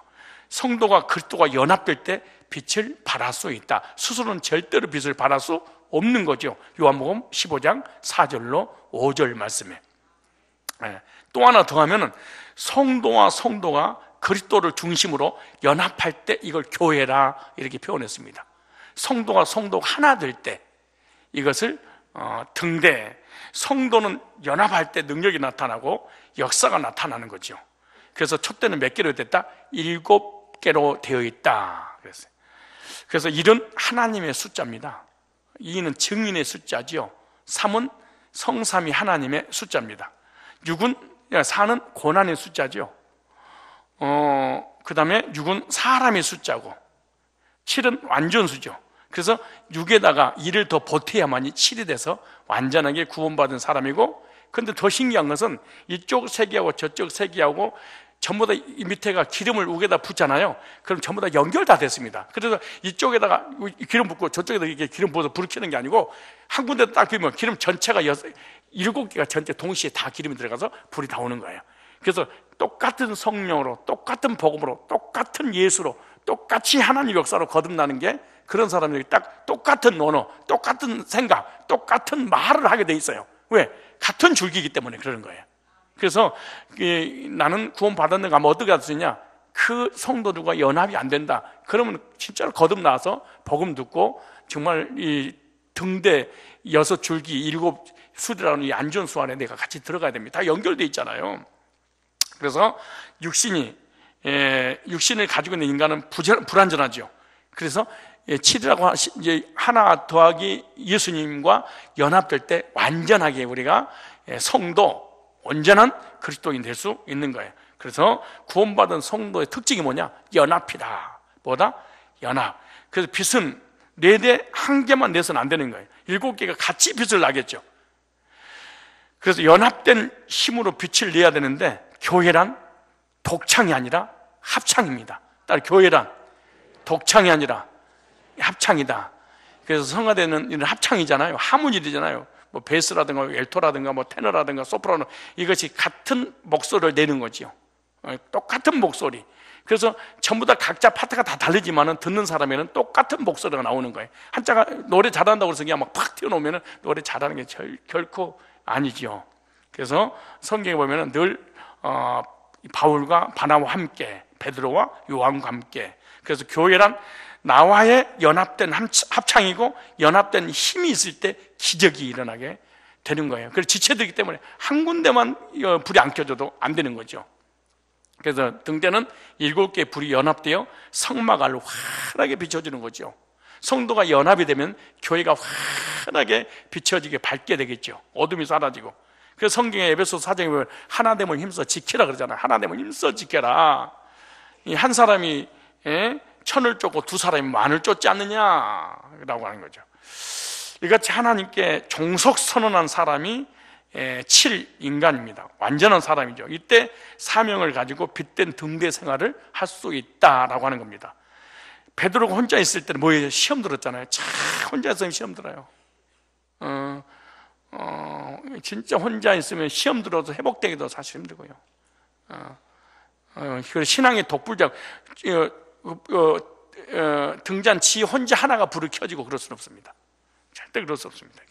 성도가 그리스도와 연합될 때 빛을 발할 수 있다. 스스로는 절대로 빛을 발할 수 없는 거죠. 요한복음 15장 4절로 5절 말씀에. 또 하나 더 하면은 성도와 성도가 그리스도를 중심으로 연합할 때 이걸 교회라 이렇게 표현했습니다. 성도가 하나 될 때 이것을 등대, 성도는 연합할 때 능력이 나타나고 역사가 나타나는 거죠. 그래서 촛대는 몇 개로 됐다? 7개로 되어 있다 그랬어요. 그래서 1은 하나님의 숫자입니다. 2는 증인의 숫자지요. 3은 성삼위 하나님의 숫자입니다. 4는 고난의 숫자죠. 그 다음에 6은 사람의 숫자고 7은 완전수죠. 그래서 6에다가 2를 더 보태야만이 7이 돼서 완전하게 구원받은 사람이고, 근데 더 신기한 것은 이쪽 3개하고 저쪽 3개하고 전부 다 이 밑에가 기름을 우에다 붓잖아요. 그럼 전부 다 연결 다 됐습니다. 그래서 이쪽에다가 기름 붓고 저쪽에다 이렇게 기름 부어서 불을 켜는 게 아니고 한 군데 딱 끼면 기름 전체가 7개가 전체 동시에 다 기름이 들어가서 불이 다 오는 거예요. 그래서 똑같은 성령으로, 똑같은 복음으로, 똑같은 예수로, 똑같이 하나님 역사로 거듭나는 게, 그런 사람들이 딱 똑같은 언어, 똑같은 생각, 똑같은 말을 하게 돼 있어요. 왜? 같은 줄기이기 때문에 그러는 거예요. 그래서 나는 구원 받았는가 하면 어떻게 할 수 있냐? 그 성도들과 연합이 안 된다. 그러면 진짜로 거듭나서 복음 듣고 정말 이 등대 6줄기 7수리라는 이 안전수 안에 내가 같이 들어가야 됩니다. 다 연결돼 있잖아요. 그래서 육신을 가지고 있는 인간은 불완전하죠. 그래서 7이라고 이제 하나 더하기 예수님과 연합될 때 완전하게 우리가 성도, 온전한 그리스도인 될 수 있는 거예요. 그래서 구원받은 성도의 특징이 뭐냐? 연합이다. 뭐다? 연합. 그래서 빛은 4대 1개만 내서는 안 되는 거예요. 7개가 같이 빛을 나겠죠. 그래서 연합된 힘으로 빛을 내야 되는데, 교회란 독창이 아니라 합창입니다. 따라 교회란 독창이 아니라 합창이다. 그래서 성가대는 이런 합창이잖아요. 하모니잖아요. 뭐 베이스라든가 엘토라든가 뭐 테너라든가 소프라노, 이것이 같은 목소리를 내는 거지요. 똑같은 목소리. 그래서 전부 다 각자 파트가 다 다르지만은 듣는 사람에는 똑같은 목소리가 나오는 거예요. 한자가 노래 잘한다고 해서 그냥 막 팍 튀어나오면은 노래 잘하는 게 결코 아니지요. 그래서 성경에 보면은 늘 바울과 바나바와 함께, 베드로와 요한과 함께. 그래서 교회란 나와의 연합된 합창이고, 연합된 힘이 있을 때 기적이 일어나게 되는 거예요. 그래서 지체되기 때문에 한 군데만 불이 안 켜져도 안 되는 거죠. 그래서 등대는 7개의 불이 연합되어 성막알로 환하게 비춰지는 거죠. 성도가 연합이 되면 교회가 환하게 비춰지게 밝게 되겠죠. 어둠이 사라지고. 그래서 성경에 에베소서 4장에 보면 하나됨을 힘써 지켜라 그러잖아요. 하나됨을 힘써 지켜라. 이 한 사람이 천을 쫓고 두 사람이 만을 쫓지 않느냐라고 하는 거죠. 이같이 하나님께 종속 선언한 사람이 7인간입니다. 완전한 사람이죠. 이때 사명을 가지고 빛된 등대 생활을 할 수 있다라고 하는 겁니다. 베드로가 혼자 있을 때는 뭐예요? 시험 들었잖아요. 참 혼자 있으면 시험 들어요. 진짜 혼자 있으면 시험 들어도 회복되기도 사실 힘들고요. 신앙의 독불장, 등잔 지 혼자 하나가 불을 켜지고 그럴 수는 없습니다. 절대 그럴 수 없습니다.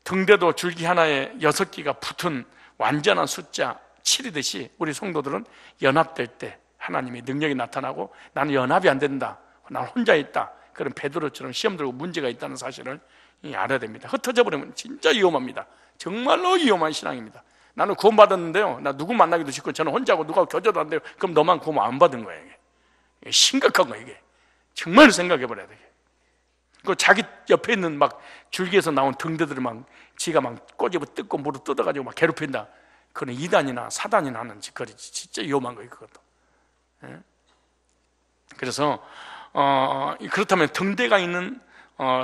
등대도 줄기 하나에 6개가 붙은 완전한 숫자 7이듯이 우리 성도들은 연합될 때 하나님의 능력이 나타나고, 나는 연합이 안 된다, 나는 혼자 있다, 그런 베드로처럼 시험 들고 문제가 있다는 사실을 알아야 됩니다. 흩어져 버리면 진짜 위험합니다. 정말로 위험한 신앙입니다. 나는 구원받았는데요, 나 누구 만나기도 싫고 저는 혼자고 누가 교제도 안 돼요. 그럼 너만 구원 안 받은 거예요. 이게 심각한 거예요. 이게 정말 생각해 버려야 돼요. 그 자기 옆에 있는 막 줄기에서 나온 등대들을 막 지가 막 꼬집어 뜯고 무릎 뜯어가지고 막 괴롭힌다. 그건 이단이나 사단이나 하는 짓거리지. 진짜 위험한 거예요, 그것도. 그래서 그렇다면 등대가 있는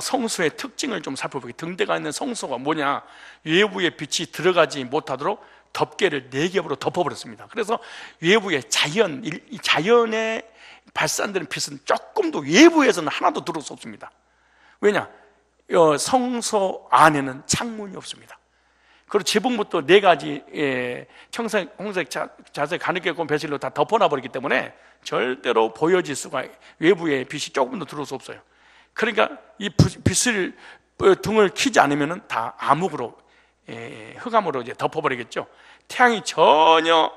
성소의 특징을 좀 살펴보게. 등대가 있는 성소가 뭐냐? 외부의 빛이 들어가지 못하도록 덮개를 4겹으로 덮어버렸습니다. 그래서 외부의 자연에 발산되는 빛은 조금도 외부에서는 하나도 들어올 수 없습니다. 왜냐? 성소 안에는 창문이 없습니다. 그리고 지붕부터 4가지 청색, 홍색, 자색, 가느끼고 배실로 다 덮어놔 버리기 때문에 절대로 보여질 수가, 외부에 빛이 조금도 들어올 수 없어요. 그러니까 이 빛을 등을 켜지 않으면 다 암흑으로, 흑암으로 이제 덮어버리겠죠. 태양이 전혀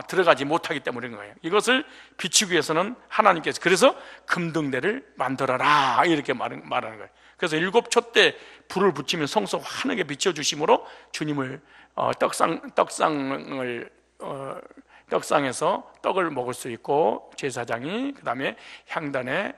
들어가지 못하기 때문인 거예요. 이것을 비추기 위해서는 하나님께서 그래서 금등대를 만들어라 이렇게 말하는 거예요. 그래서 7 촛대 불을 붙이면 성소가 환하게 비춰주심으로 주님을 떡상에서 떡을 먹을 수 있고, 제사장이 그 다음에 향단에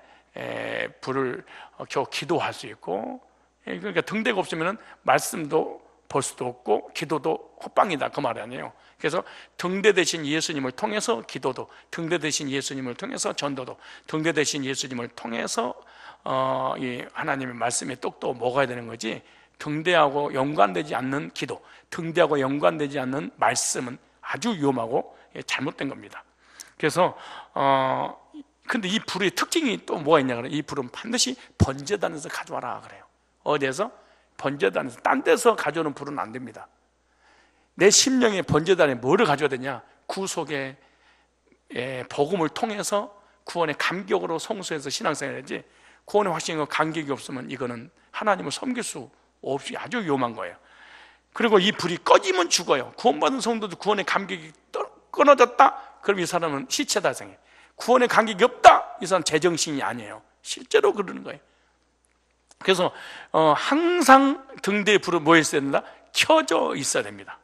불을 켜 기도할 수 있고, 그러니까 등대가 없으면 말씀도 볼 수도 없고 기도도 헛방이다 그 말 아니에요. 그래서 등대 대신 예수님을 통해서 기도도, 등대 대신 예수님을 통해서 전도도, 등대 대신 예수님을 통해서 이 하나님의 말씀에 떡도 먹어야 되는 거지, 등대하고 연관되지 않는 기도, 등대하고 연관되지 않는 말씀은 아주 위험하고 잘못된 겁니다. 그래서 근데 이 불의 특징이 또 뭐가 있냐 그래요. 이 불은 반드시 번제단에서 가져와라 그래요. 어디에서? 번제단에서. 딴 데서 가져오는 불은 안 됩니다. 내 심령의 번제단에 뭐를 가져야 되냐? 구속의 복음을 통해서 구원의 감격으로 성수해서 신앙생활 해야지, 구원의 확신과 감격이 없으면 이거는 하나님을 섬길 수 없이 아주 위험한 거예요. 그리고 이 불이 꺼지면 죽어요. 구원받은 성도도 구원의 감격이 끊어졌다? 그럼 이 사람은 시체다 생해. 구원의 감격이 없다? 이 사람은 제정신이 아니에요. 실제로 그러는 거예요. 그래서 항상 등대에 불은 뭐 있어야 된다? 켜져 있어야 됩니다.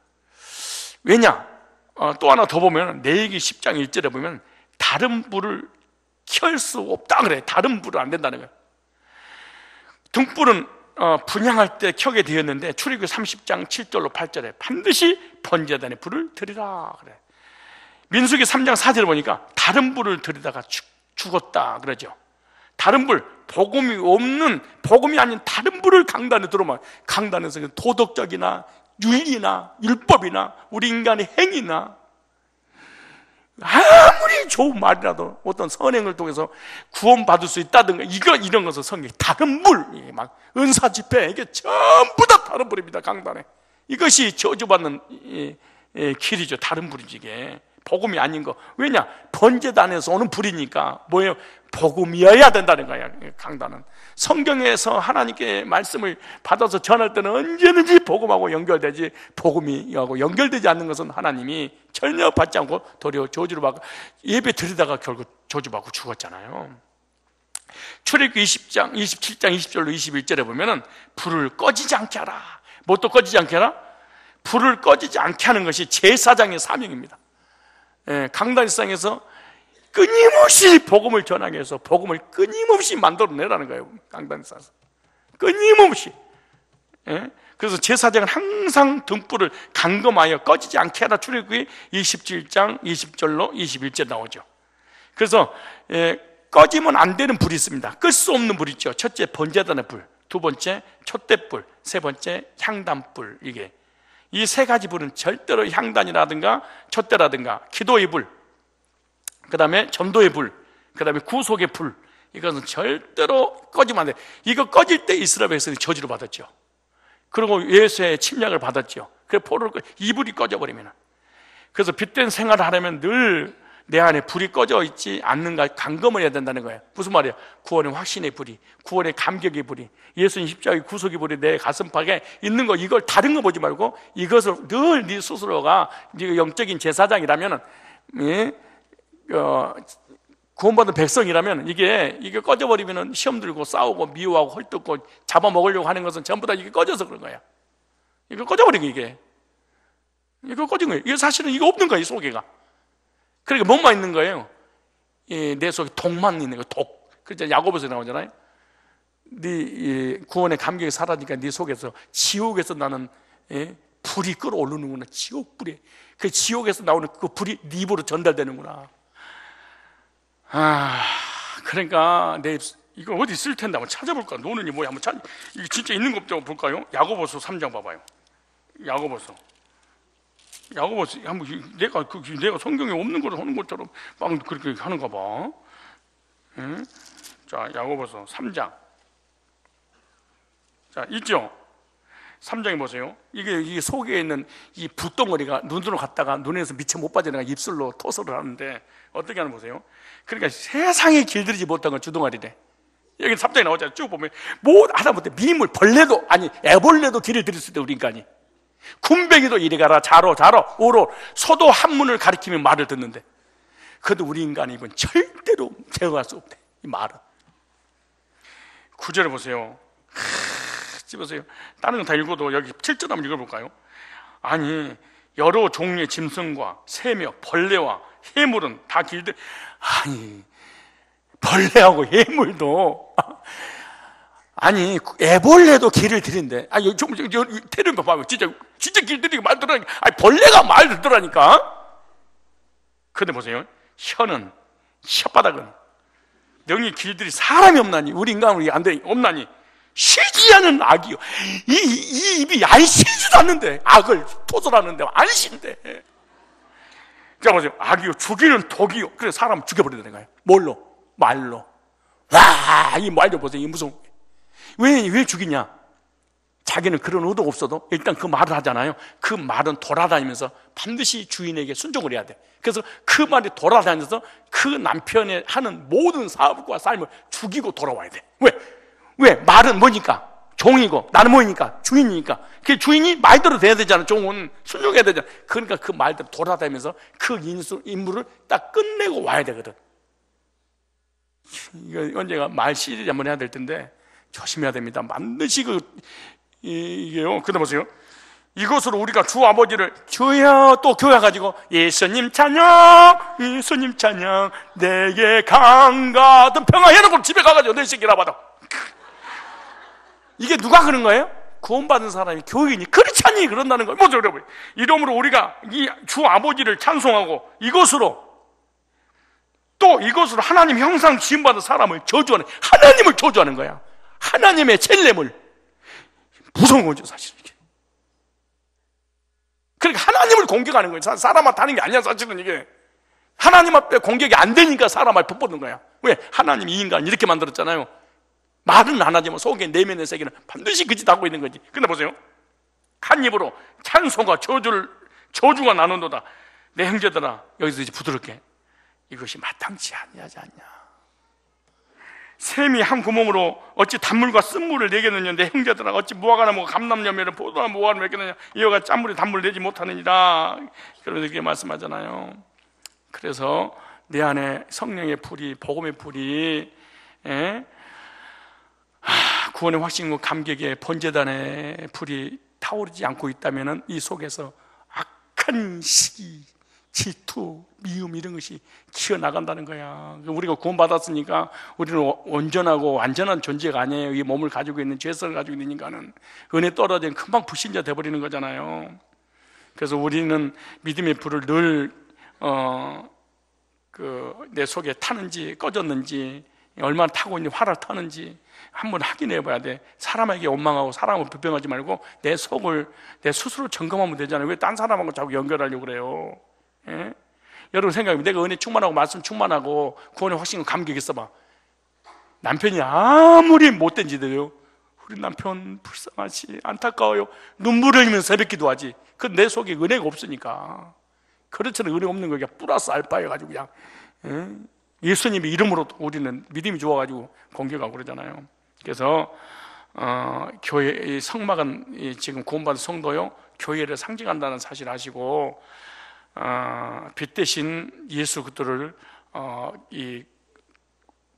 왜냐? 또 하나 더 보면 레위기 10장 1절에 보면 다른 불을 켤 수 없다 그래. 다른 불은 안 된다는 거예요. 등불은 분향할 때 켜게 되었는데 출애굽기 30장 7절로 8절에 반드시 번제단에 불을 드리라 그래. 민수기 3장 4절에 보니까 다른 불을 들이다가 죽었다 그러죠. 다른 불, 복음이 없는, 복음이 아닌 다른 불을 강단에 들어오면, 강단에서 도덕적이나 윤리나 율법이나 우리 인간의 행위나 아무리 좋은 말이라도 어떤 선행을 통해서 구원받을 수 있다든가 이런 것을 성경이 다른 불, 막 은사 집회, 이게 전부 다 다른 불입니다. 강단에. 이것이 저주받는 길이죠. 다른 불이지 이게. 복음이 아닌 거. 왜냐? 번제단에서 오는 불이니까 뭐예요? 복음이어야 된다는 거야. 강단은 성경에서 하나님께 말씀을 받아서 전할 때는 언제든지 복음하고 연결되지, 복음이하고 연결되지 않는 것은 하나님이 전혀 받지 않고 도리어 저주를 받고, 예배 드리다가 결국 저주받고 죽었잖아요. 출애굽기 27장 20절로 21절에 보면은 불을 꺼지지 않게 하라. 뭣도 꺼지지 않게 하라? 불을 꺼지지 않게 하는 것이 제사장의 사명입니다. 강단상에서 끊임없이 복음을 전하기 위해서 복음을 끊임없이 만들어내라는 거예요. 강단에서 끊임없이. 그래서 제사장은 항상 등불을 감금하여 꺼지지 않게 하라. 출애굽기 27장 20절로 21절 나오죠. 그래서 꺼지면 안 되는 불이 있습니다. 끌 수 없는 불이 있죠. 첫째 번제단의 불, 두 번째 촛대불, 세 번째 향단불. 이게 이 3가지 불은 절대로 향단이라든가 촛대라든가 기도의 불, 그 다음에 전도의 불, 그 다음에 구속의 불, 이것은 절대로 꺼지면 안 돼. 이거 꺼질 때 이스라엘 백성이 저주를 받았죠. 그리고 예수의 침략을 받았죠. 그래서 이 불이 꺼져버리면, 그래서 빛된 생활을 하려면 늘 내 안에 불이 꺼져 있지 않는가 감금을 해야 된다는 거예요. 무슨 말이야? 구원의 확신의 불이, 구원의 감격의 불이, 예수님 십자가의 구속의 불이 내 가슴팍에 있는 거, 이걸 다른 거 보지 말고 이것을 늘 네 스스로가 네가 영적인 제사장이라면, 구원받은 백성이라면 이게 꺼져버리면 시험 들고 싸우고 미워하고 헐뜯고 잡아먹으려고 하는 것은 전부 다 이게 꺼져서 그런 거야. 이거 꺼져버린 거, 이거 꺼진 거예요. 이게 사실은 이거 없는 거야, 이 속에가. 그러니까 뭐만 있는 거예요? 내 속에 독만 있는 거예요. 독. 그래서 야고보서 나오잖아요. 네 구원의 감격이 사라지니까 네 속에서 지옥에서 나는 불이 끓어오르는구나. 지옥불이. 그 지옥에서 나오는 그 불이 네 입으로 전달되는구나. 그러니까 이거 어디 있을 텐데 한번 찾아볼까? 노는이 뭐야? 한번 이게 진짜 있는 것 좀 볼까요? 야고보서 3장 봐봐요. 야고보서 한번 내가 성경에 없는 걸 하는 것처럼 막 그렇게 하는가 봐. 자, 야고보서 3장. 자, 있죠? 3장에 보세요. 이게 속에 있는 이 붓덩어리가 눈으로 갔다가 눈에서 미쳐 못 빠져나가 입술로 토설을 하는데 어떻게 하는 보세요. 그러니까 세상에 길들이지 못한 건 주둥아리래. 여기 3장에 나오잖아요. 쭉 보면 뭐 하다못해 미물, 벌레도 아니 애벌레도 길을 들일 수 있다 우리 인간이. 군뱅이도 이리 가라 자로 오로 소도 한문을 가리키면 말을 듣는데 그래도 우리 인간이 이건 절대로 제어할 수 없대. 이 말은 9절에 보세요. 보세요. 다른 건 다 읽어도 여기 7절 한번 읽어볼까요? 아니 여러 종류의 짐승과 새며 벌레와 해물은 다 길들. 아니 벌레하고 해물도 아니 애벌레도 길을 들인대. 아니 좀 테레비 봐봐. 진짜 길들이고 말 들으라니까. 아니 벌레가 말 듣더라니까. 그런데 보세요. 혀는 혓바닥은 영이 길들이 사람이 없나니 우리 인간은 안 돼. 없나니 쉬지 않은 악이요. 이 입이 안 쉬지도 않는데 악을 토설하는데 안 쉰대. 자 보세요. 악이요 죽이는 독이요. 그래서 사람 죽여버리는 거예요. 뭘로? 말로. 와, 이 말 좀 보세요. 이 무서운. 왜 죽이냐? 자기는 그런 의도가 없어도 일단 그 말을 하잖아요. 그 말은 돌아다니면서 반드시 주인에게 순종을 해야 돼. 그래서 그 말이 돌아다니면서 그 남편의 하는 모든 사업과 삶을 죽이고 돌아와야 돼. 왜? 말은 뭐니까? 종이고 나는 뭐니까? 주인이니까. 그 주인이 말대로 돼야 되잖아. 종은 순종해야 되잖아. 그러니까 그 말대로 돌아다니면서 그 인물을 딱 끝내고 와야 되거든. 이거 언제가 말 시리즈 한번 해야 될 텐데 조심해야 됩니다. 반드시 이게요. 그러다 보세요. 이것으로 우리가 주 아버지를 주여 또 교회 가지고 예수님 찬양 예수님 찬양 내게 강같은 평화 해놓고 집에 가가지고 내 새끼라 받아. 이게 누가 그런 거예요? 구원받은 사람이 교인이 크리스찬이 그런다는 거예요. 뭐죠 여러분? 이러므로 우리가 이 주 아버지를 찬송하고 이것으로 하나님 형상 지음받은 사람을 저주하는 하나님을 저주하는 거야. 하나님의 첼렘을. 무서운 거죠 사실 이게. 그러니까 하나님을 공격하는 거예요. 사람한테 하는 게 아니야 사실은 이게. 하나님 앞에 공격이 안 되니까 사람 앞에 붙는 거야. 왜? 하나님이 이 인간 이렇게 만들었잖아요. 말은 안 하지만 속에 내면의 세계는 반드시 그 짓 하고 있는 거지. 근데 보세요. 한 입으로 찬송과 저주가 나누노다. 내 형제들아 여기서 이제 부드럽게 이것이 마땅치 아니하지 않냐. 샘이 한 구멍으로 어찌 단물과 쓴물을 내겠느냐. 내 형제들아 어찌 무화과나 먹어 감람여매를 포도나 무화과를 맺겠느냐. 이와 같이 짠물이 단물을 내지 못하느니라. 그러면서 이렇게 말씀하잖아요. 그래서 내 안에 성령의 불이 복음의 불이 구원의 확신과 감격의 번제단의 불이 타오르지 않고 있다면 이 속에서 악한 시기 질투, 미움 이런 것이 기어나간다는 거야. 우리가 구원받았으니까 우리는 온전하고 완전한 존재가 아니에요. 이 몸을 가지고 있는 죄성을 가지고 있는 인간은 은혜 떨어진 금방 불신자 돼버리는 거잖아요. 그래서 우리는 믿음의 불을 늘 내 속에 타는지 꺼졌는지 얼마나 타고 있는지 화를 타는지 한번 확인해 봐야 돼. 사람에게 원망하고 사람을 불평하지 말고 내 속을 내 스스로 점검하면 되잖아요. 왜 딴 사람하고 자꾸 연결하려고 그래요? 예? 여러분 생각해보면 내가 은혜 충만하고 말씀 충만하고 구원의 확신과 감격이 있어봐. 남편이 아무리 못된 짓을요 우리 남편 불쌍하지 안타까워요 눈물을 흘리면서 새벽 기도하지. 그건 내 속에 은혜가 없으니까. 그렇잖아요. 은혜 없는 거 그냥 플러스 알파 해가지고 그냥 예수님의 이름으로 우리는 믿음이 좋아가지고 공격하고 그러잖아요. 그래서 교회 성막은 지금 구원받은 성도요 교회를 상징한다는 사실을 아시고 빛 대신 예수 그리스도를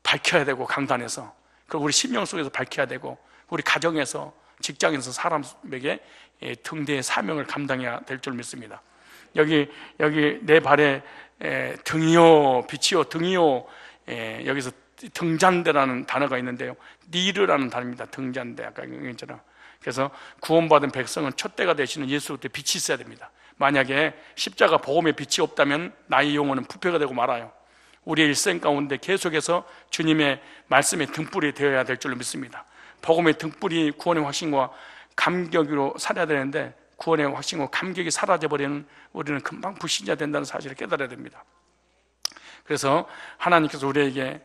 밝혀야 되고 강단에서 그리고 우리 심령 속에서 밝혀야 되고 우리 가정에서 직장에서 사람에게 등대의 사명을 감당해야 될 줄 믿습니다. 여기 내 발에 등이요 빛이요 등이요 여기서 등잔대라는 단어가 있는데요 니르라는 단어입니다. 등잔대 아까 얘기했잖아요. 그래서 구원받은 백성은 촛대가 되시는 예수 그리스도의 빛이 있어야 됩니다. 만약에 십자가 복음의 빛이 없다면 나의 영혼은 부패가 되고 말아요. 우리의 일생 가운데 계속해서 주님의 말씀의 등불이 되어야 될 줄로 믿습니다. 복음의 등불이 구원의 확신과 감격으로 살아야 되는데 구원의 확신과 감격이 사라져버리는 우리는 금방 불신자 된다는 사실을 깨달아야 됩니다. 그래서 하나님께서 우리에게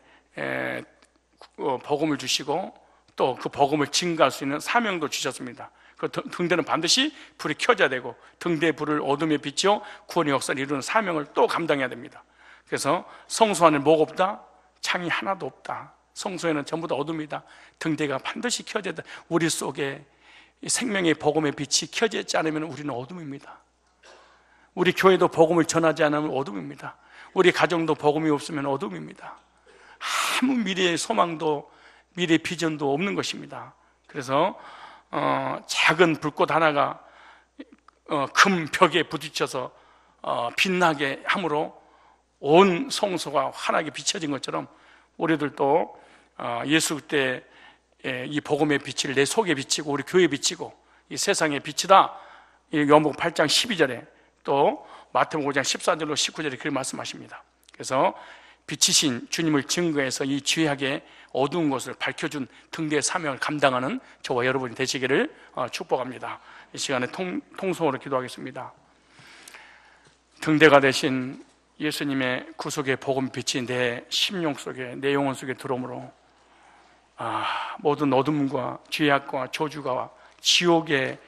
복음을 주시고 또 그 복음을 증거할 수 있는 사명도 주셨습니다. 그 등대는 반드시 불이 켜져야 되고 등대의 불을 어둠에 비추어 구원의 역사를 이루는 사명을 또 감당해야 됩니다. 그래서 성소 안에 뭐가 없다? 창이 하나도 없다. 성소에는 전부 다 어둠이다. 등대가 반드시 켜져야 돼. 우리 속에 생명의 복음의 빛이 켜져 있지 않으면 우리는 어둠입니다. 우리 교회도 복음을 전하지 않으면 어둠입니다. 우리 가정도 복음이 없으면 어둠입니다. 아무 미래의 소망도 미래의 비전도 없는 것입니다. 그래서 작은 불꽃 하나가 금 벽에 부딪혀서 빛나게 함으로 온 성소가 환하게 비춰진 것처럼 우리들도 예수 때 이 복음의 빛을 내 속에 비치고 우리 교회에 비치고 이 세상에 빛이다. 요한복음 8장 12절에 또 마태복음 5장 14절로 19절에 그렇게 말씀하십니다. 그래서 빛이신 주님을 증거해서 이 죄악의 어두운 것을 밝혀준 등대의 사명을 감당하는 저와 여러분이 되시기를 축복합니다. 이 시간에 통성으로 기도하겠습니다. 등대가 되신 예수님의 구속의 복음 빛이 내 심령 속에, 내 영혼 속에 들어오므로 모든 어둠과 죄악과 저주가 지옥의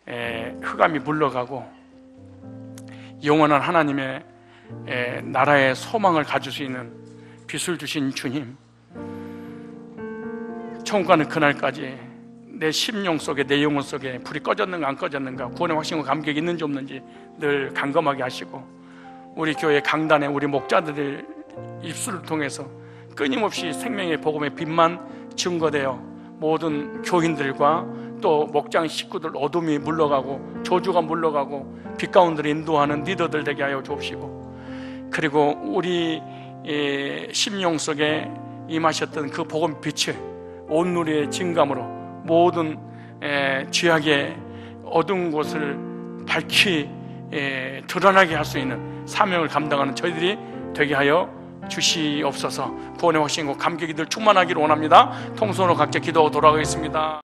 흑암이 물러가고 영원한 하나님의 나라의 소망을 가질 수 있는 빛을 주신 주님, 천국 가는 그날까지 내 심령 속에, 내 영혼 속에 불이 꺼졌는가 안 꺼졌는가, 구원의 확신과 감격이 있는지 없는지 늘 감검하게 하시고, 우리 교회 강단에 우리 목자들의 입술을 통해서 끊임없이 생명의 복음의 빛만 증거되어 모든 교인들과 또 목장 식구들 어둠이 물러가고 저주가 물러가고 빛 가운데로 인도하는 리더들 되게 하여 주옵시고, 그리고 우리 심령 속에 임하셨던 그 복음 빛을 온누리의 증감으로 모든 죄악의 어두운 곳을 밝히 드러나게 할 수 있는 사명을 감당하는 저희들이 되게 하여 주시옵소서. 구원의 확신과 감격이 늘 충만하기를 원합니다. 통성으로 각자 기도하고 돌아가겠습니다.